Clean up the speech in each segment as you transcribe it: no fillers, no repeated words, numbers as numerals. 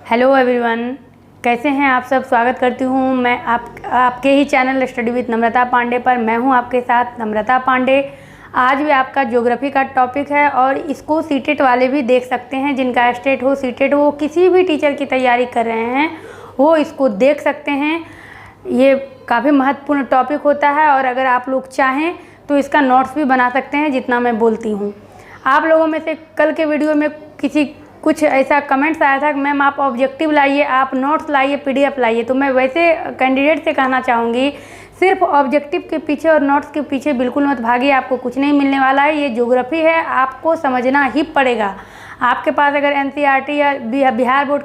Hello everyone, कैसे हैं आप सब। स्वागत करती हूं मैं आपके ही चैनल स्टडी विद नम्रता पांडे पर। मैं हूं आपके साथ नम्रता पांडे। आज भी आपका ज्योग्राफी का टॉपिक है और इसको सीटेट वाले भी देख सकते हैं, जिनका स्टेट हो सीटेट हो, किसी भी टीचर की तैयारी कर रहे हैं वो इसको देख सकते हैं। ये काफ़ी महत्वपूर्ण टॉपिक होता है और अगर आप लोग चाहें तो इसका नोट्स भी बना सकते हैं जितना मैं बोलती हूँ। आप लोगों में से कल के वीडियो में कुछ ऐसा कमेंट्स आया था कि मैम आप ऑब्जेक्टिव लाइए, आप नोट्स लाइए, पीडीएफ लाइए। तो मैं वैसे कैंडिडेट से कहना चाहूँगी, सिर्फ ऑब्जेक्टिव के पीछे और नोट्स के पीछे बिल्कुल मत भागिए, आपको कुछ नहीं मिलने वाला है। ये ज्योग्राफी है, आपको समझना ही पड़ेगा। आपके पास अगर एनसीईआरटी या बिहार बोर्ड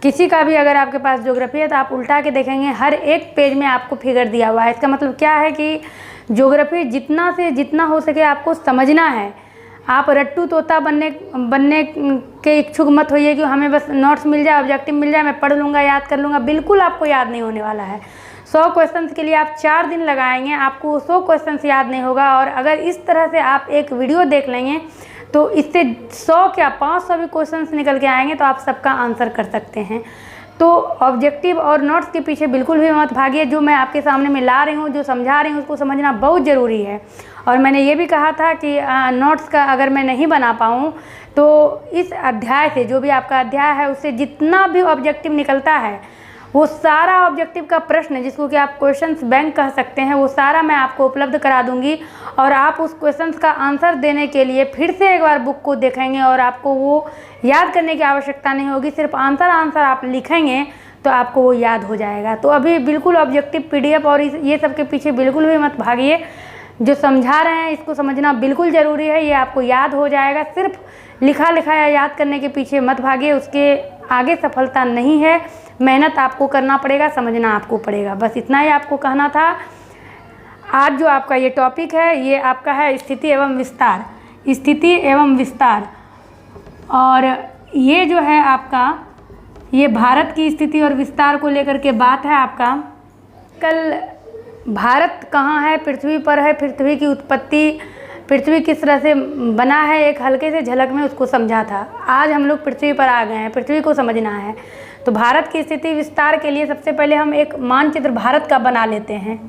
किसी का भी अगर आपके पास ज्योग्राफी है तो आप उल्टा के देखेंगे, हर एक पेज में आपको फिगर दिया हुआ है। इसका मतलब क्या है कि ज्योग्राफी जितना से जितना हो सके आपको समझना है। आप रट्टू तोता बनने के इच्छुक मत होइए कि हमें बस नोट्स मिल जाए, ऑब्जेक्टिव मिल जाए, मैं पढ़ लूँगा, याद कर लूँगा। बिल्कुल आपको याद नहीं होने वाला है। 100 क्वेश्चंस के लिए आप 4 दिन लगाएंगे, आपको 100 क्वेश्चंस याद नहीं होगा। और अगर इस तरह से आप एक वीडियो देख लेंगे तो इससे 100 क्या 500 भी क्वेश्चंस निकल के आएंगे तो आप सबका आंसर कर सकते हैं। तो ऑब्जेक्टिव और नोट्स के पीछे बिल्कुल भी मत भागिए। जो मैं आपके सामने में ला रही हूँ, जो समझा रही हूँ, उसको समझना बहुत ज़रूरी है। और मैंने ये भी कहा था कि नोट्स का अगर मैं नहीं बना पाऊँ तो इस अध्याय से, जो भी आपका अध्याय है, उससे जितना भी ऑब्जेक्टिव निकलता है, वो सारा ऑब्जेक्टिव का प्रश्न, जिसको कि आप क्वेश्चंस बैंक कह सकते हैं, वो सारा मैं आपको उपलब्ध करा दूंगी। और आप उस क्वेश्चंस का आंसर देने के लिए फिर से एक बार बुक को देखेंगे और आपको वो याद करने की आवश्यकता नहीं होगी। सिर्फ आंसर आप लिखेंगे तो आपको वो याद हो जाएगा। तो अभी बिल्कुल ऑब्जेक्टिव, पीडीएफ और ये सब के पीछे बिल्कुल भी मत भागिए। जो समझा रहे हैं इसको समझना बिल्कुल ज़रूरी है, ये आपको याद हो जाएगा। सिर्फ लिखा या याद करने के पीछे मत भागिए, उसके आगे सफलता नहीं है। मेहनत आपको करना पड़ेगा, समझना आपको पड़ेगा। बस इतना ही आपको कहना था। आज जो आपका ये टॉपिक है, ये आपका है स्थिति एवं विस्तार। स्थिति एवं विस्तार, और ये जो है आपका, ये भारत की स्थिति और विस्तार को लेकर के बात है आपका। कल भारत कहाँ है, पृथ्वी पर है, पृथ्वी की उत्पत्ति, पृथ्वी किस तरह से बना है, एक हल्के से झलक में उसको समझा था। आज हम लोग पृथ्वी पर आ गए हैं, पृथ्वी को समझना है। तो भारत की स्थिति विस्तार के लिए सबसे पहले हम एक मानचित्र भारत का बना लेते हैं।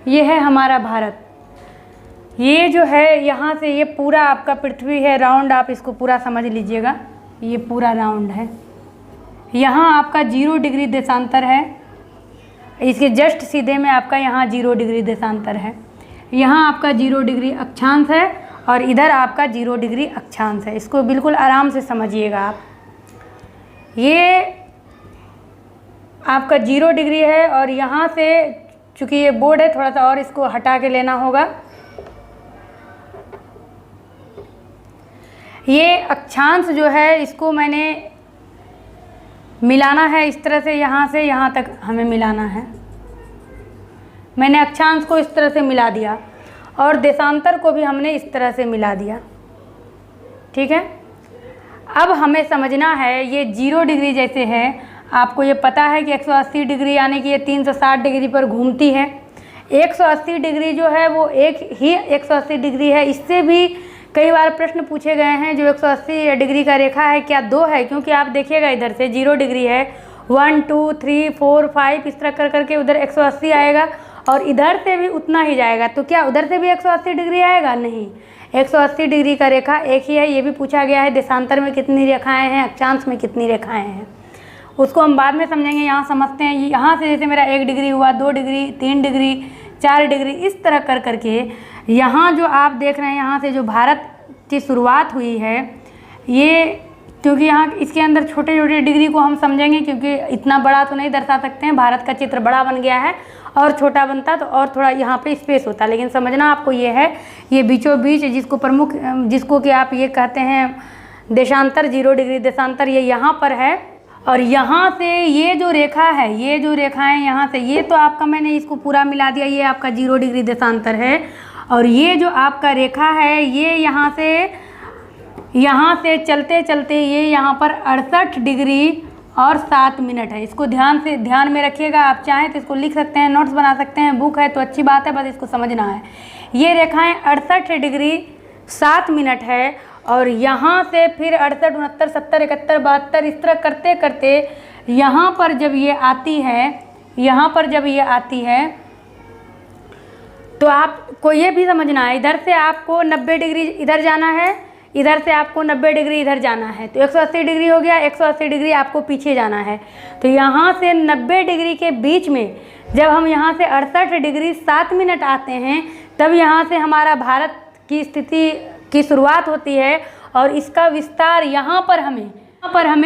ये है हमारा भारत। ये जो है, यहाँ से ये पूरा आपका पृथ्वी है, राउंड। आप इसको पूरा समझ लीजिएगा, ये पूरा राउंड है। यहाँ आपका 0 डिग्री देशांतर है, इसके जस्ट सीधे में आपका यहाँ 0 डिग्री देशांतर है। यहाँ आपका 0 डिग्री अक्षांश है और इधर आपका 0 डिग्री अक्षांश है। इसको बिल्कुल आराम से समझिएगा आप। ये आपका 0 डिग्री है और यहाँ से, चूँकि ये बोर्ड है, थोड़ा सा और इसको हटा के लेना होगा। ये अक्षांश जो है, इसको मैंने मिलाना है इस तरह से, यहाँ से यहाँ तक हमें मिलाना है। मैंने अक्षांश को इस तरह से मिला दिया और देशांतर को भी हमने इस तरह से मिला दिया। ठीक है, अब हमें समझना है, ये 0 डिग्री जैसे है, आपको ये पता है कि 180 डिग्री यानी कि ये 360 डिग्री पर घूमती है। 180 डिग्री जो है वो एक ही 180 डिग्री है। इससे भी कई बार प्रश्न पूछे गए हैं, जो 180 डिग्री का रेखा है क्या 2 है? क्योंकि आप देखिएगा इधर से 0 डिग्री है, 1 2 3 4 5 इस तरह कर करके उधर 180 आएगा और इधर से भी उतना ही जाएगा। तो क्या उधर से भी 180 डिग्री आएगा? नहीं, 180 डिग्री का रेखा एक ही है। ये भी पूछा गया है, देशांतर में कितनी रेखाएँ हैं, अक्षांश में कितनी रेखाएँ हैं, उसको हम बाद में समझेंगे। यहाँ समझते हैं, यहाँ से जैसे मेरा 1 डिग्री हुआ, 2 डिग्री, 3 डिग्री, 4 डिग्री, इस तरह कर करके यहाँ जो आप देख रहे हैं, यहाँ से जो भारत की शुरुआत हुई है, ये क्योंकि यहाँ इसके अंदर छोटे छोटे डिग्री को हम समझेंगे, क्योंकि इतना बड़ा तो नहीं दर्शा सकते हैं। भारत का चित्र बड़ा बन गया है, और छोटा बनता तो और थोड़ा यहाँ पे स्पेस होता। लेकिन समझना आपको ये है, ये बीचों बीच जिसको कि आप ये कहते हैं देशांतर, 0 डिग्री देशांतर, ये यहाँ पर है और यहाँ से ये जो रेखा है, ये जो रेखाएं यहाँ से, ये तो आपका मैंने इसको पूरा मिला दिया, ये आपका 0 डिग्री देशांतर है। और ये जो आपका रेखा है ये यहाँ से चलते चलते ये यहाँ पर 68 डिग्री और 7 मिनट है। इसको ध्यान में रखिएगा। आप चाहें तो इसको लिख सकते हैं, नोट्स बना सकते हैं, बुक है तो अच्छी बात है, बस इसको समझना है। ये रेखाएं 68 डिग्री 7 मिनट है और यहाँ से फिर 68, 69, 70, 71, 72 इस तरह करते करते यहाँ पर जब ये आती है, तो आपको ये भी समझना है, इधर से आपको 90 डिग्री इधर जाना है, इधर से आपको 90 डिग्री इधर जाना है, तो 180 डिग्री हो गया, 180 डिग्री आपको पीछे जाना है। तो यहाँ से 90 डिग्री के बीच में जब हम यहाँ से 68 डिग्री 7 मिनट आते हैं, तब यहाँ से हमारा भारत की स्थिति की शुरुआत होती है और इसका विस्तार यहाँ पर हमें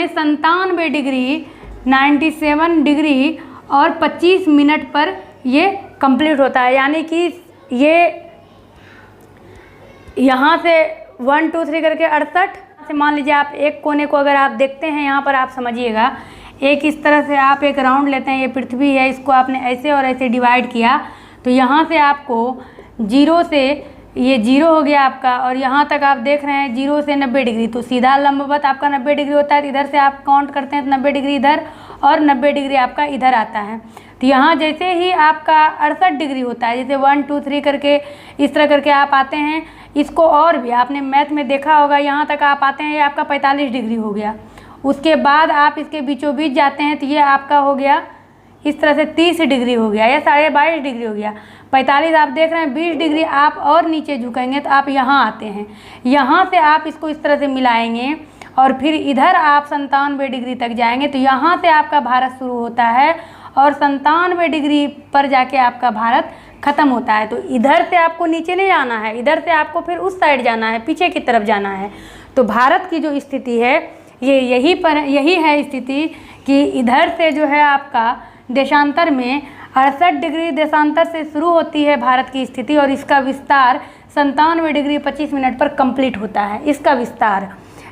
97 डिग्री 97 डिग्री और 25 मिनट पर ये कंप्लीट होता है। यानी कि ये यहाँ से 1 2 3 करके 68 से, मान लीजिए आप एक कोने को अगर आप देखते हैं, यहाँ पर आप समझिएगा, एक इस तरह से आप एक राउंड लेते हैं, ये पृथ्वी है, इसको आपने ऐसे और ऐसे डिवाइड किया, तो यहाँ से आपको 0 से ये 0 हो गया आपका, और यहाँ तक आप देख रहे हैं 0 से 90 डिग्री, तो सीधा लंबवत आपका 90 डिग्री होता है। तो इधर से आप काउंट करते हैं तो 90 डिग्री इधर और 90 डिग्री आपका इधर आता है। तो यहाँ जैसे ही आपका 68 डिग्री होता है, जैसे 1 2 3 करके इस तरह करके आप आते हैं, इसको और भी आपने मैथ में देखा होगा, यहाँ तक आप आते हैं, ये आपका 45 डिग्री हो गया। उसके बाद आप इसके बीचों बीच जाते हैं तो ये आपका हो गया इस तरह से 30 डिग्री हो गया, या 22.5 डिग्री हो गया। 45 आप देख रहे हैं, 20 डिग्री आप और नीचे झुकेंगे तो आप यहाँ आते हैं। यहाँ से आप इसको इस तरह से मिलाएंगे और फिर इधर आप 97 डिग्री तक जाएंगे, तो यहाँ से आपका भारत शुरू होता है और 97 डिग्री पर जाके आपका भारत ख़त्म होता है। तो इधर से आपको नीचे नहीं आना है, इधर से आपको फिर उस साइड जाना है, पीछे की तरफ जाना है। तो भारत की जो स्थिति है ये यही है स्थिति कि इधर से जो है आपका देशांतर में 68 डिग्री देशांतर से शुरू होती है भारत की स्थिति, और इसका विस्तार 97 डिग्री 25 मिनट पर कंप्लीट होता है। इसका विस्तार,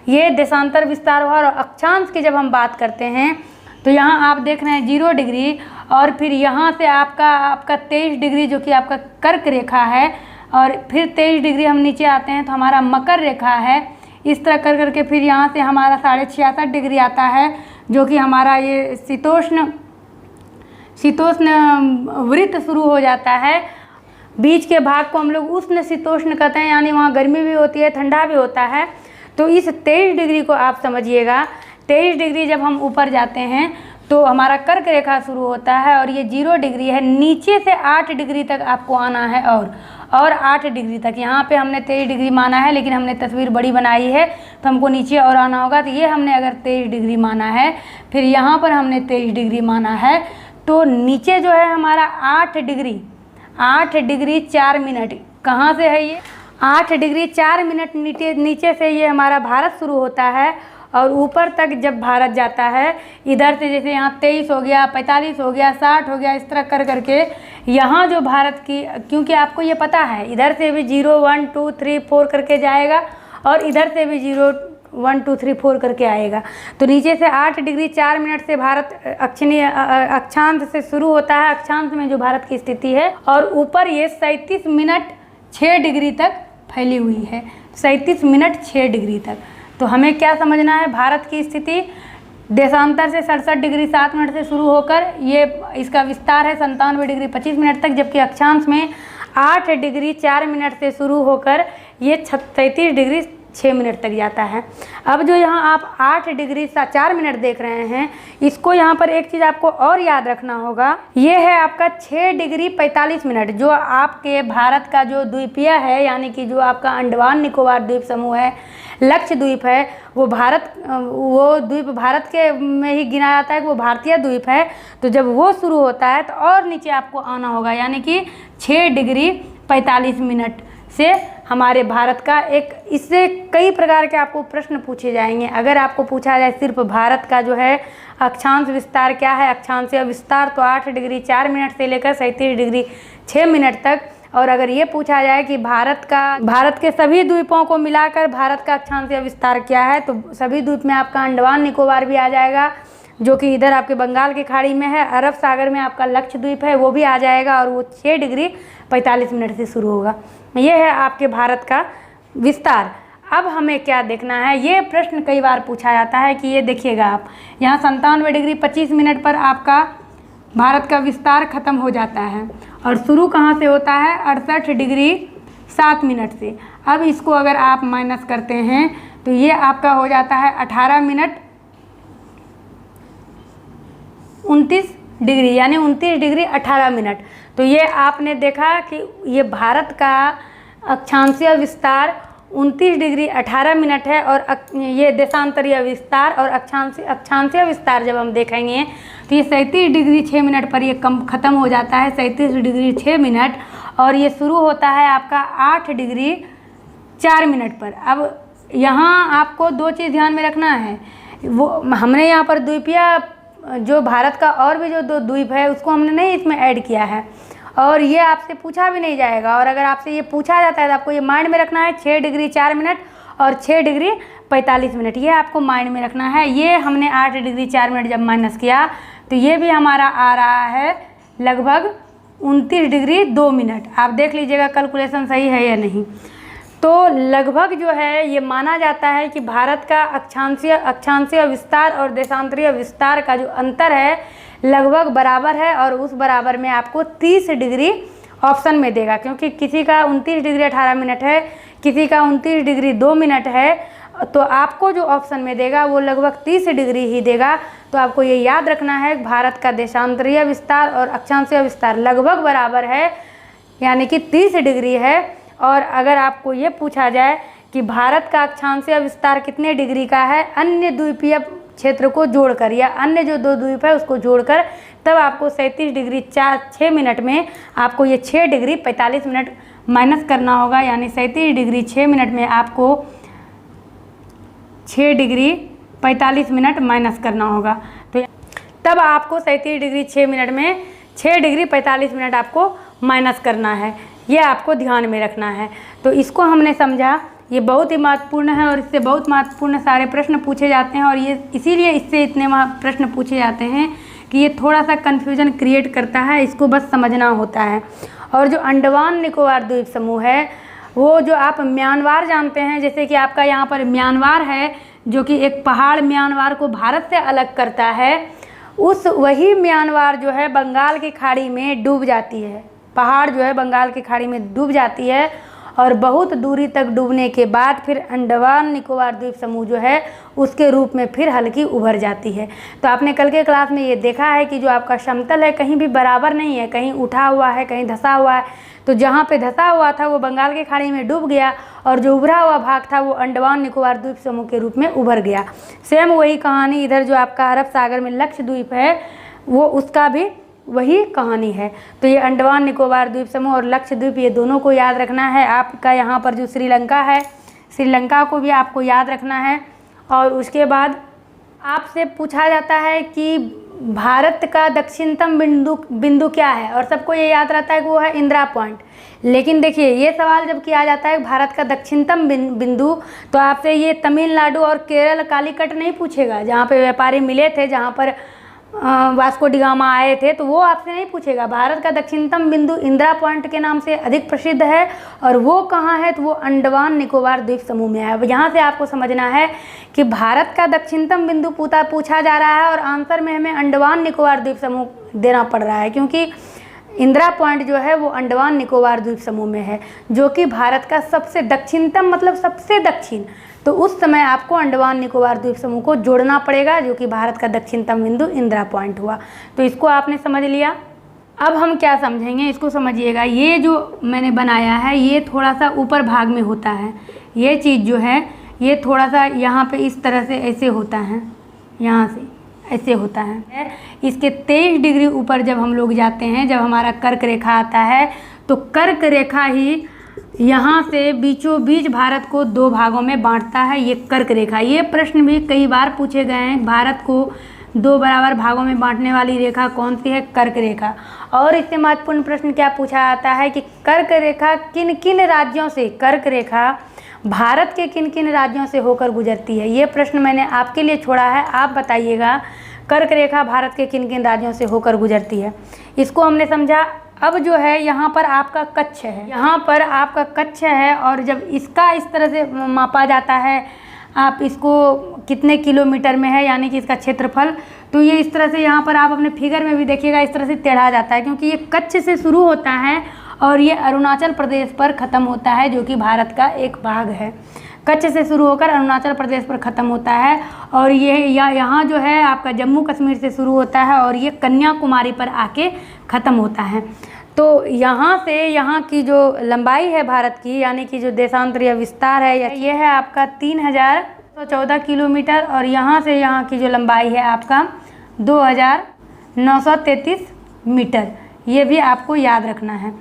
ये देशांतर विस्तार हुआ। और अक्षांश की जब हम बात करते हैं तो यहाँ आप देख रहे हैं 0 डिग्री, और फिर यहाँ से आपका 23 डिग्री जो कि आपका कर्क रेखा है, और फिर 23 डिग्री हम नीचे आते हैं तो हमारा मकर रेखा है। इस तरह कर करके फिर यहाँ से हमारा 66.5 डिग्री आता है, जो कि हमारा ये शीतोष्ण वृत्त शुरू हो जाता है। बीच के भाग को हम लोग उष्ण शीतोष्ण कहते हैं, यानी वहाँ गर्मी भी होती है, ठंडा भी होता है। तो इस 23 डिग्री को आप समझिएगा, 23 डिग्री जब हम ऊपर जाते हैं तो हमारा कर्क रेखा शुरू होता है, और ये 0 डिग्री है। नीचे से 8 डिग्री तक आपको आना है, और 8 डिग्री तक। यहाँ पे हमने 23 डिग्री माना है, लेकिन हमने तस्वीर बड़ी बनाई है तो हमको नीचे और आना होगा। तो ये हमने अगर 23 डिग्री माना है, फिर यहाँ पर हमने 23 डिग्री माना है, तो नीचे जो है हमारा 8 डिग्री 4 मिनट। कहाँ से है ये? 8 डिग्री 4 मिनट नीचे से ये हमारा भारत शुरू होता है, और ऊपर तक जब भारत जाता है, इधर से जैसे यहाँ 23 हो गया, 45 हो गया, 60 हो गया, इस तरह कर करके यहाँ जो भारत की, क्योंकि आपको ये पता है इधर से भी 0 1 2 3 4 करके जाएगा, और इधर से भी 0 1 2 3 4 करके आएगा। तो नीचे से 8 डिग्री 4 मिनट से भारत अक्षांश से शुरू होता है, अक्षांश में जो भारत की स्थिति है, और ऊपर ये 37 मिनट 6 डिग्री तक फैली हुई है। 37 मिनट 6 डिग्री तक। तो हमें क्या समझना है, भारत की स्थिति देशांतर से 67 डिग्री 7 मिनट से शुरू होकर ये इसका विस्तार है 97 डिग्री 25 मिनट तक, जबकि अक्षांश में 8 डिग्री 4 मिनट से शुरू होकर ये 37 डिग्री 6 मिनट तक जाता है। अब जो यहाँ आप 8 डिग्री 4 मिनट देख रहे हैं, इसको यहाँ पर एक चीज़ आपको और याद रखना होगा, ये है आपका 6 डिग्री 45 मिनट। जो आपके भारत का जो द्वीपीय है, यानी कि जो आपका अंडमान निकोबार द्वीप समूह है, लक्षद्वीप है, वो द्वीप भारत के में ही गिना जाता है कि वो भारतीय द्वीप है। तो जब वो शुरू होता है तो और नीचे आपको आना होगा, यानी कि 6 डिग्री 45 मिनट से हमारे भारत का इससे कई प्रकार के आपको प्रश्न पूछे जाएंगे। अगर आपको पूछा जाए सिर्फ भारत का जो है अक्षांश विस्तार क्या है, अक्षांशीय विस्तार, तो 8 डिग्री 4 मिनट से लेकर 37 डिग्री 6 मिनट तक। और अगर ये पूछा जाए कि भारत के सभी द्वीपों को मिलाकर भारत का अक्षांशीय विस्तार क्या है, तो सभी द्वीप में आपका अंडमान निकोबार भी आ जाएगा, जो कि इधर आपके बंगाल की खाड़ी में है। अरब सागर में आपका लक्षद्वीप है, वो भी आ जाएगा और वो 6 डिग्री 45 मिनट से शुरू होगा। ये है आपके भारत का विस्तार। अब हमें क्या देखना है, ये प्रश्न कई बार पूछा जाता है कि ये देखिएगा आप, यहाँ 97 डिग्री 25 मिनट पर आपका भारत का विस्तार खत्म हो जाता है और शुरू कहाँ से होता है, 68 डिग्री 7 मिनट से। अब इसको अगर आप माइनस करते हैं तो ये आपका हो जाता है 18 मिनट 29 डिग्री, यानी 29 डिग्री 18 मिनट। तो ये आपने देखा कि ये भारत का अक्षांशीय विस्तार 29 डिग्री 18 मिनट है और ये देशांतरीय विस्तार और अक्षांशीय विस्तार जब हम देखेंगे तो ये 37 डिग्री 6 मिनट पर ये ख़त्म हो जाता है, 37 डिग्री 6 मिनट, और ये शुरू होता है आपका 8 डिग्री 4 मिनट पर। अब यहाँ आपको दो चीज़ ध्यान में रखना है, वो हमने यहाँ पर द्वीपीय जो भारत का और भी जो 2 द्वीप है उसको हमने नहीं इसमें ऐड किया है और ये आपसे पूछा भी नहीं जाएगा। और अगर आपसे ये पूछा जाता है तो आपको ये माइंड में रखना है 6 डिग्री 4 मिनट और 6 डिग्री 45 मिनट, ये आपको माइंड में रखना है। ये हमने 8 डिग्री 4 मिनट जब माइनस किया तो ये भी हमारा आ रहा है लगभग 29 डिग्री 2 मिनट। आप देख लीजिएगा कैलकुलेशन सही है या नहीं। तो लगभग जो है ये माना जाता है कि भारत का अक्षांशीय विस्तार और देशांतरीय विस्तार का जो अंतर है लगभग बराबर है और उस बराबर में आपको 30 डिग्री ऑप्शन में देगा, क्योंकि किसी का 29 डिग्री 18 मिनट है, किसी का 29 डिग्री 2 मिनट है, तो आपको जो ऑप्शन में देगा वो लगभग 30 डिग्री ही देगा। तो आपको ये याद रखना है भारत का देशांतरीय विस्तार और अक्षांशीय विस्तार लगभग बराबर है, यानी कि 30 डिग्री है। और अगर आपको ये पूछा जाए कि भारत का अक्षांशीय विस्तार कितने डिग्री का है अन्य द्वीपीय क्षेत्र को जोड़कर या अन्य जो 2 द्वीप है उसको जोड़कर, तब आपको 37 डिग्री 6 मिनट में आपको ये 6 डिग्री 45 मिनट माइनस करना होगा, यानी 37 डिग्री 6 मिनट में आपको 6 डिग्री 45 मिनट माइनस करना होगा। तो तब आपको 37 डिग्री 6 मिनट में 6 डिग्री 45 मिनट आपको माइनस करना है, ये आपको ध्यान में रखना है। तो इसको हमने समझा, ये बहुत ही महत्वपूर्ण है और इससे बहुत महत्वपूर्ण सारे प्रश्न पूछे जाते हैं और ये इसीलिए इससे इतने प्रश्न पूछे जाते हैं कि ये थोड़ा सा कन्फ्यूजन क्रिएट करता है, इसको बस समझना होता है। और जो अंडमान निकोबार द्वीप समूह है, वो जो आप म्यांमार जानते हैं, जैसे कि आपका यहाँ पर म्यांमार है जो कि एक पहाड़ म्यांमार को भारत से अलग करता है, उस वही म्यांमार जो है बंगाल की खाड़ी में डूब जाती है, पहाड़ जो है बंगाल की खाड़ी में डूब जाती है और बहुत दूरी तक डूबने के बाद फिर अंडमान निकोबार द्वीप समूह जो है उसके रूप में फिर हल्की उभर जाती है। तो आपने कल के क्लास में ये देखा है कि जो आपका समतल है कहीं भी बराबर नहीं है, कहीं उठा हुआ है, कहीं धंसा हुआ है। तो जहाँ पे धंसा हुआ था वो बंगाल की खाड़ी में डूब गया और जो उभरा हुआ भाग था वो अंडमान निकोबार द्वीप समूह के रूप में उभर गया। सेम वही कहानी इधर जो आपका अरब सागर में लक्षद्वीप है वो उसका भी वही कहानी है। तो ये अंडमान निकोबार द्वीप समूह और लक्षद्वीप ये दोनों को याद रखना है। आपका यहाँ पर जो श्रीलंका है, श्रीलंका को भी आपको याद रखना है। और उसके बाद आपसे पूछा जाता है कि भारत का दक्षिणतम बिंदु क्या है, और सबको ये याद रहता है कि वो है इंदिरा पॉइंट। लेकिन देखिए ये सवाल जब किया जाता है भारत का दक्षिणतम बिंदु, तो आपसे ये तमिलनाडु और केरल कालीकट नहीं पूछेगा, जहाँ पे व्यापारी मिले थे, जहाँ पर वास्को डी गामा आए थे, तो वो आपसे नहीं पूछेगा। भारत का दक्षिणतम बिंदु इंदिरा पॉइंट के नाम से अधिक प्रसिद्ध है और वो कहाँ है, तो वो अंडमान निकोबार द्वीप समूह में है। यहाँ से आपको समझना है कि भारत का दक्षिणतम बिंदु पूछा जा रहा है और आंसर में हमें अंडमान निकोबार द्वीप समूह देना पड़ रहा है, क्योंकि इंदिरा पॉइंट जो है वो अंडमान निकोबार द्वीप समूह में है, जो कि भारत का सबसे दक्षिणतम मतलब सबसे दक्षिण। तो उस समय आपको अंडमान निकोबार द्वीप समूह को जोड़ना पड़ेगा, जो कि भारत का दक्षिणतम बिंदु इंदिरा पॉइंट हुआ। तो इसको आपने समझ लिया। अब हम क्या समझेंगे, इसको समझिएगा। ये जो मैंने बनाया है ये थोड़ा सा ऊपर भाग में होता है, ये चीज़ जो है ये थोड़ा सा यहाँ पे इस तरह से ऐसे होता है, यहाँ से ऐसे होता है। इसके 23 डिग्री ऊपर जब हम लोग जाते हैं, जब हमारा कर्क रेखा आता है, तो कर्क रेखा ही यहाँ से बीचों बीच भारत को 2 भागों में बांटता है, ये कर्क रेखा। ये प्रश्न भी कई बार पूछे गए हैं, भारत को 2 बराबर भागों में बांटने वाली रेखा कौन सी है, कर्क रेखा। और इससे महत्वपूर्ण प्रश्न क्या पूछा जाता है कि कर्क रेखा किन किन राज्यों से, कर्क रेखा भारत के किन किन राज्यों से होकर गुजरती है। ये प्रश्न मैंने आपके लिए छोड़ा है, आप बताइएगा कर्क रेखा भारत के किन किन राज्यों से होकर गुजरती है, इसको हमने समझा। अब जो है यहाँ पर आपका कच्छ है, यहाँ पर आपका कच्छ है, और जब इसका इस तरह से मापा जाता है, आप इसको कितने किलोमीटर में है यानी कि इसका क्षेत्रफल, तो ये इस तरह से यहाँ पर आप अपने फिगर में भी देखिएगा इस तरह से टेढ़ा जाता है, क्योंकि ये कच्छ से शुरू होता है और ये अरुणाचल प्रदेश पर ख़त्म होता है, जो कि भारत का एक भाग है। कच्छ से शुरू होकर अरुणाचल प्रदेश पर ख़त्म होता है, और ये यहाँ जो है आपका जम्मू कश्मीर से शुरू होता है और ये कन्याकुमारी पर आके ख़त्म होता है। तो यहाँ से यहाँ की जो लंबाई है भारत की, यानी कि जो देशांतर या विस्तार है, ये है आपका 3014 किलोमीटर, और यहाँ से यहाँ की जो लंबाई है आपका 2933 मीटर। ये भी आपको याद रखना है।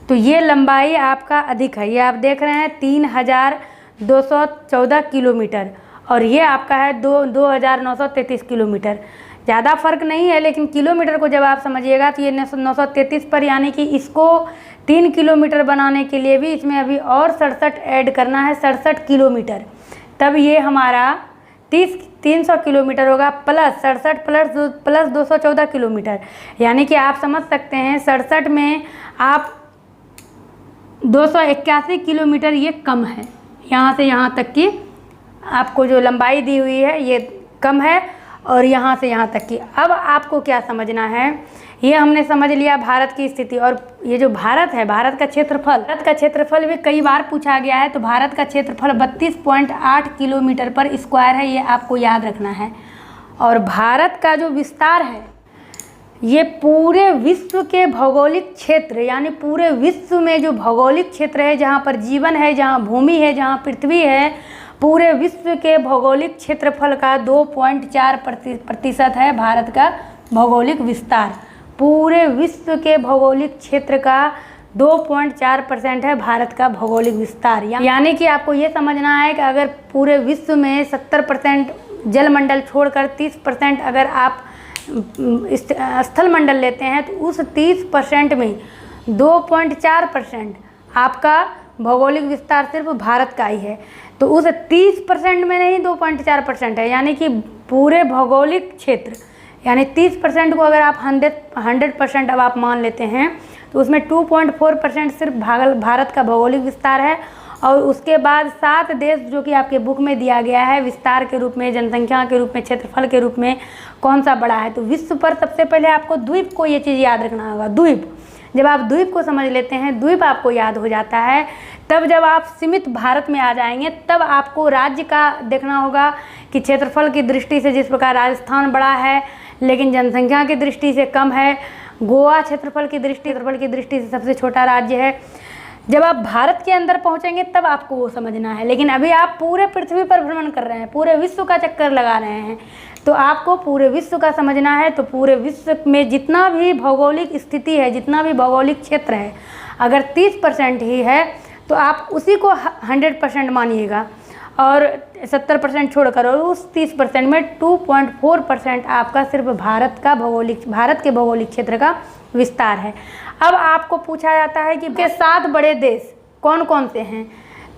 तो ये लंबाई आपका अधिक है, ये आप देख रहे हैं 3214 किलोमीटर, और ये आपका है 2933 किलोमीटर। ज़्यादा फर्क नहीं है, लेकिन किलोमीटर को जब आप समझिएगा तो ये 933 पर, यानी कि इसको 3 किलोमीटर बनाने के लिए भी इसमें अभी और 67 ऐड करना है, 67 किलोमीटर, तब ये हमारा 300 किलोमीटर होगा, प्लस 67 प्लस 214 किलोमीटर, यानी कि आप समझ सकते हैं 67 में आप 281 किलोमीटर ये कम है। यहाँ से यहाँ तक की आपको जो लंबाई दी हुई है ये कम है, और यहाँ से यहाँ तक की। अब आपको क्या समझना है, ये हमने समझ लिया भारत की स्थिति। और ये जो भारत है, भारत का क्षेत्रफल भी कई बार पूछा गया है। तो भारत का क्षेत्रफल 32.8 किलोमीटर पर स्क्वायर है, ये आपको याद रखना है। और भारत का जो विस्तार है, ये पूरे विश्व के भौगोलिक क्षेत्र, यानी पूरे विश्व में जो भौगोलिक क्षेत्र है, जहाँ पर जीवन है, जहाँ भूमि है, जहाँ पृथ्वी है, पूरे विश्व के भौगोलिक क्षेत्रफल का 2.4% है भारत का भौगोलिक विस्तार। पूरे विश्व के भौगोलिक क्षेत्र का 2.4% है भारत का भौगोलिक विस्तार। यानी कि आपको ये समझना है कि अगर पूरे विश्व में 70% जलमंडल छोड़कर 30% अगर आप स्थल मंडल लेते हैं, तो उस 30% में 2.4% आपका भौगोलिक विस्तार सिर्फ भारत का ही है। तो उस 30% में नहीं 2.4% है, यानी कि पूरे भौगोलिक क्षेत्र, यानी 30% को अगर आप 100% अब आप मान लेते हैं, तो उसमें 2.4% सिर्फ भारत का भौगोलिक विस्तार है। और उसके बाद 7 देश जो कि आपके बुक में दिया गया है विस्तार के रूप में, जनसंख्या के रूप में, क्षेत्रफल के रूप में कौन सा बड़ा है। तो विश्व पर सबसे पहले आपको द्वीप को ये चीज़ याद रखना होगा। द्वीप, जब आप द्वीप को समझ लेते हैं, द्वीप आपको याद हो जाता है, तब जब आप सीमित भारत में आ जाएंगे, तब आपको राज्य का देखना होगा कि क्षेत्रफल की दृष्टि से जिस प्रकार राजस्थान बड़ा है लेकिन जनसंख्या की दृष्टि से कम है, गोवा क्षेत्रफल की दृष्टि से सबसे छोटा राज्य है। जब आप भारत के अंदर पहुंचेंगे तब आपको वो समझना है, लेकिन अभी आप पूरे पृथ्वी पर भ्रमण कर रहे हैं, पूरे विश्व का चक्कर लगा रहे हैं, तो आपको पूरे विश्व का समझना है। तो पूरे विश्व में जितना भी भौगोलिक स्थिति है, जितना भी भौगोलिक क्षेत्र है, अगर 30% ही है तो आप उसी को 100% मानिएगा, और 70% छोड़कर, और उस 30% में 2.4% आपका सिर्फ भारत के भौगोलिक क्षेत्र का विस्तार है। अब आपको पूछा जाता है कि 7 बड़े देश कौन कौन से हैं,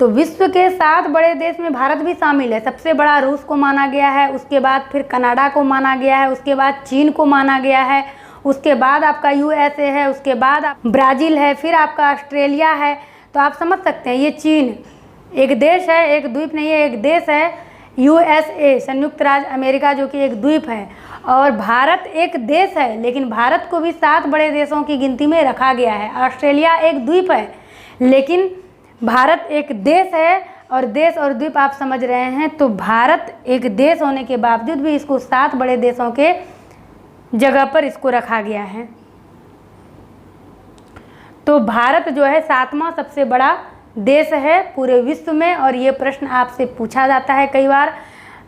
तो विश्व के 7 बड़े देश में भारत भी शामिल है। सबसे बड़ा रूस को माना गया है, उसके बाद फिर कनाडा को माना गया है, उसके बाद चीन को माना गया है, उसके बाद आपका USA है, उसके बाद ब्राज़ील है, फिर आपका ऑस्ट्रेलिया है। तो आप समझ सकते हैं ये चीन एक देश है, एक द्वीप नहीं है, एक देश है। USA संयुक्त राज्य अमेरिका जो कि एक द्वीप है, और भारत एक देश है, लेकिन भारत को भी 7 बड़े देशों की गिनती में रखा गया है। ऑस्ट्रेलिया एक द्वीप है, लेकिन भारत एक देश है, और देश और द्वीप आप समझ रहे हैं। तो भारत एक देश होने के बावजूद भी इसको 7 बड़े देशों के जगह पर इसको रखा गया है। तो भारत जो है 7वां सबसे बड़ा देश है पूरे विश्व में, और ये प्रश्न आपसे पूछा जाता है कई बार।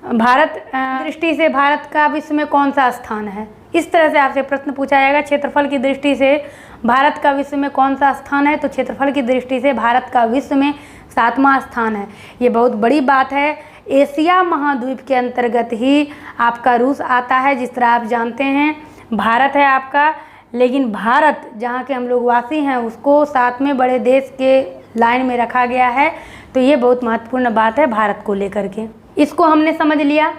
भारत दृष्टि से भारत का विश्व में कौन सा स्थान है, इस तरह से आपसे प्रश्न पूछा जाएगा। क्षेत्रफल की दृष्टि से भारत का विश्व में कौन सा स्थान है, तो क्षेत्रफल की दृष्टि से भारत का विश्व में 7वां स्थान है। ये बहुत बड़ी बात है। एशिया महाद्वीप के अंतर्गत ही आपका रूस आता है, जिस तरह आप जानते हैं। भारत है आपका, लेकिन भारत जहाँ के हम लोग वासी हैं उसको 7वें बड़े देश के लाइन में रखा गया है। तो ये बहुत महत्वपूर्ण बात है भारत को लेकर के, इसको हमने समझ लिया।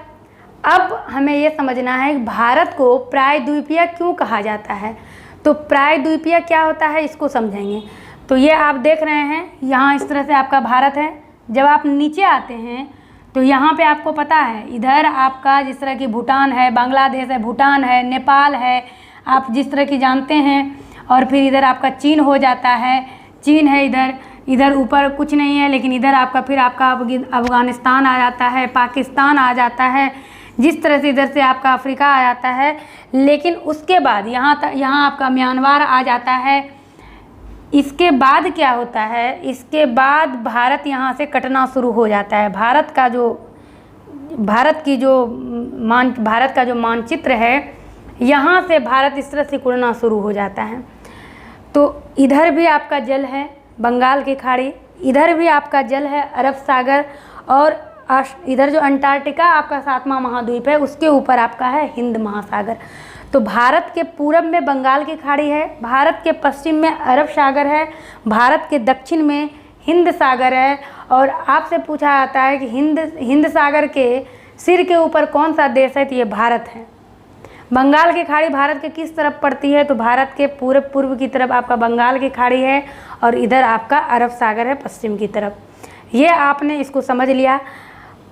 अब हमें ये समझना है कि भारत को प्रायद्वीपीय क्यों कहा जाता है। तो प्रायद्वीपीय क्या होता है इसको समझेंगे। तो ये आप देख रहे हैं, यहाँ इस तरह से आपका भारत है। जब आप नीचे आते हैं तो यहाँ पे आपको पता है इधर आपका जिस तरह की भूटान है, बांग्लादेश है, भूटान है, नेपाल है, आप जिस तरह की जानते हैं। और फिर इधर आपका चीन हो जाता है, चीन है इधर, इधर ऊपर कुछ नहीं है, लेकिन इधर आपका फिर आपका अफ़गानिस्तान आ जाता है, पाकिस्तान आ जाता है, जिस तरह से इधर से आपका अफ्रीका आ जाता है। लेकिन उसके बाद यहाँ आपका म्यांमार आ जाता है। इसके बाद क्या होता है, इसके बाद भारत यहाँ से कटना शुरू हो जाता है। भारत का जो मानचित्र है, यहाँ से भारत इस तरह से सिकुड़ना शुरू हो जाता है। तो इधर भी आपका जल है बंगाल की खाड़ी, इधर भी आपका जल है अरब सागर, और इधर जो अंटार्कटिका आपका 7वां महाद्वीप है उसके ऊपर आपका है हिंद महासागर। तो भारत के पूरब में बंगाल की खाड़ी है, भारत के पश्चिम में अरब सागर है, भारत के दक्षिण में हिंद सागर है। और आपसे पूछा जाता है कि हिंद सागर के सिर के ऊपर कौन सा देश है, तो ये भारत है। बंगाल की खाड़ी भारत के किस तरफ पड़ती है, तो भारत के पूर्व की तरफ आपका बंगाल की खाड़ी है, और इधर आपका अरब सागर है पश्चिम की तरफ। ये आपने इसको समझ लिया।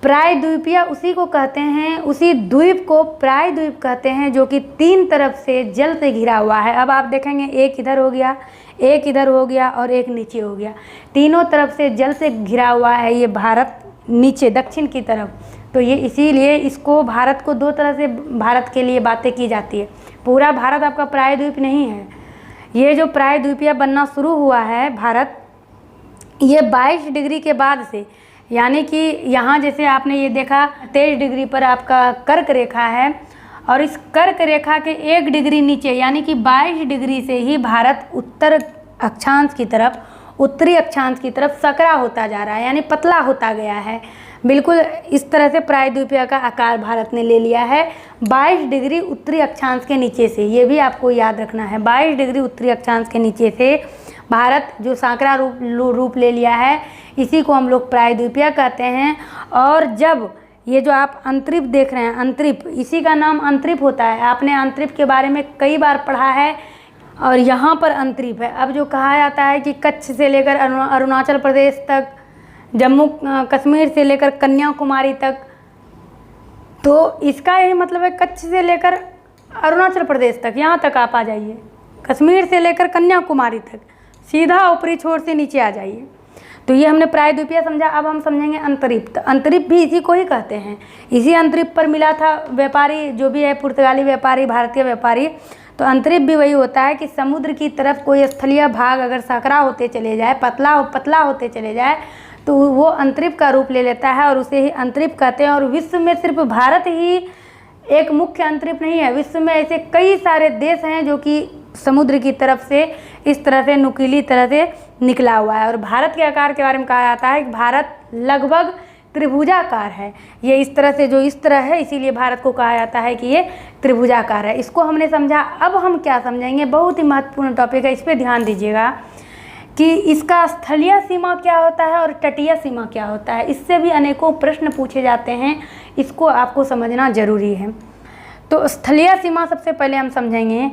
प्रायद्वीपीय उसी को कहते हैं, उसी द्वीप को प्रायद्वीप कहते हैं, जो कि 3 तरफ से जल से घिरा हुआ है। अब आप देखेंगे एक इधर हो गया, एक इधर हो गया और एक नीचे हो गया, तीनों तरफ से जल से घिरा हुआ है ये भारत, नीचे दक्षिण की तरफ। तो ये इसीलिए इसको भारत को 2 तरह से भारत के लिए बातें की जाती है। पूरा भारत आपका प्रायद्वीप नहीं है। ये जो प्रायद्वीपीय बनना शुरू हुआ है भारत, ये 22 डिग्री के बाद से, यानी कि यहाँ जैसे आपने ये देखा 23 डिग्री पर आपका कर्क रेखा है, और इस कर्क रेखा के 1 डिग्री नीचे यानी कि 22 डिग्री से ही भारत उत्तरी अक्षांश की तरफ सकरा होता जा रहा है, यानी पतला होता गया है। बिल्कुल इस तरह से प्रायद्वीपीय का आकार भारत ने ले लिया है 22 डिग्री उत्तरी अक्षांश के नीचे से। ये भी आपको याद रखना है, 22 डिग्री उत्तरी अक्षांश के नीचे से भारत जो सांकरा रूप ले लिया है, इसी को हम लोग प्रायद्वीपीय कहते हैं। और जब ये जो आप अंतरिप देख रहे हैं, अंतरिप, इसी का नाम अंतरिप होता है। आपने अंतरिप के बारे में कई बार पढ़ा है। और यहाँ पर अंतरिप है। अब जो कहा जाता है कि कच्छ से लेकर अरुणाचल प्रदेश तक, जम्मू कश्मीर से लेकर कन्याकुमारी तक, तो इसका यही मतलब है कच्छ से लेकर अरुणाचल प्रदेश तक, यहाँ तक आप आ जाइए, कश्मीर से लेकर कन्याकुमारी तक, सीधा ऊपरी छोर से नीचे आ जाइए। तो ये हमने प्रायद्वीपीय समझा। अब हम समझेंगे अंतरिप। तो अंतरिप भी इसी को ही कहते हैं। इसी अंतरिप पर मिला था व्यापारी जो भी है, पुर्तगाली व्यापारी, भारतीय व्यापारी। तो अंतरिप भी वही होता है कि समुद्र की तरफ कोई स्थलीय भाग अगर सकरा होते चले जाए, पतला होते चले जाए, तो वो अंतरिप का रूप ले लेता है और उसे ही अंतरिप कहते हैं। और विश्व में सिर्फ भारत ही एक मुख्य अंतरिप नहीं है, विश्व में ऐसे कई सारे देश हैं जो कि समुद्र की तरफ से इस तरह से नुकीली तरह से निकला हुआ है। और भारत के आकार के बारे में कहा जाता है कि भारत लगभग त्रिभुजाकार है। ये इस तरह से, जो इस तरह है, इसीलिए भारत को कहा जाता है कि ये त्रिभुजाकार है। इसको हमने समझा। अब हम क्या समझेंगे, बहुत ही महत्वपूर्ण टॉपिक है, इस पर ध्यान दीजिएगा कि इसका स्थलीय सीमा क्या होता है और तटीय सीमा क्या होता है। इससे भी अनेकों प्रश्न पूछे जाते हैं, इसको आपको समझना जरूरी है। तो स्थलीय सीमा सबसे पहले हम समझेंगे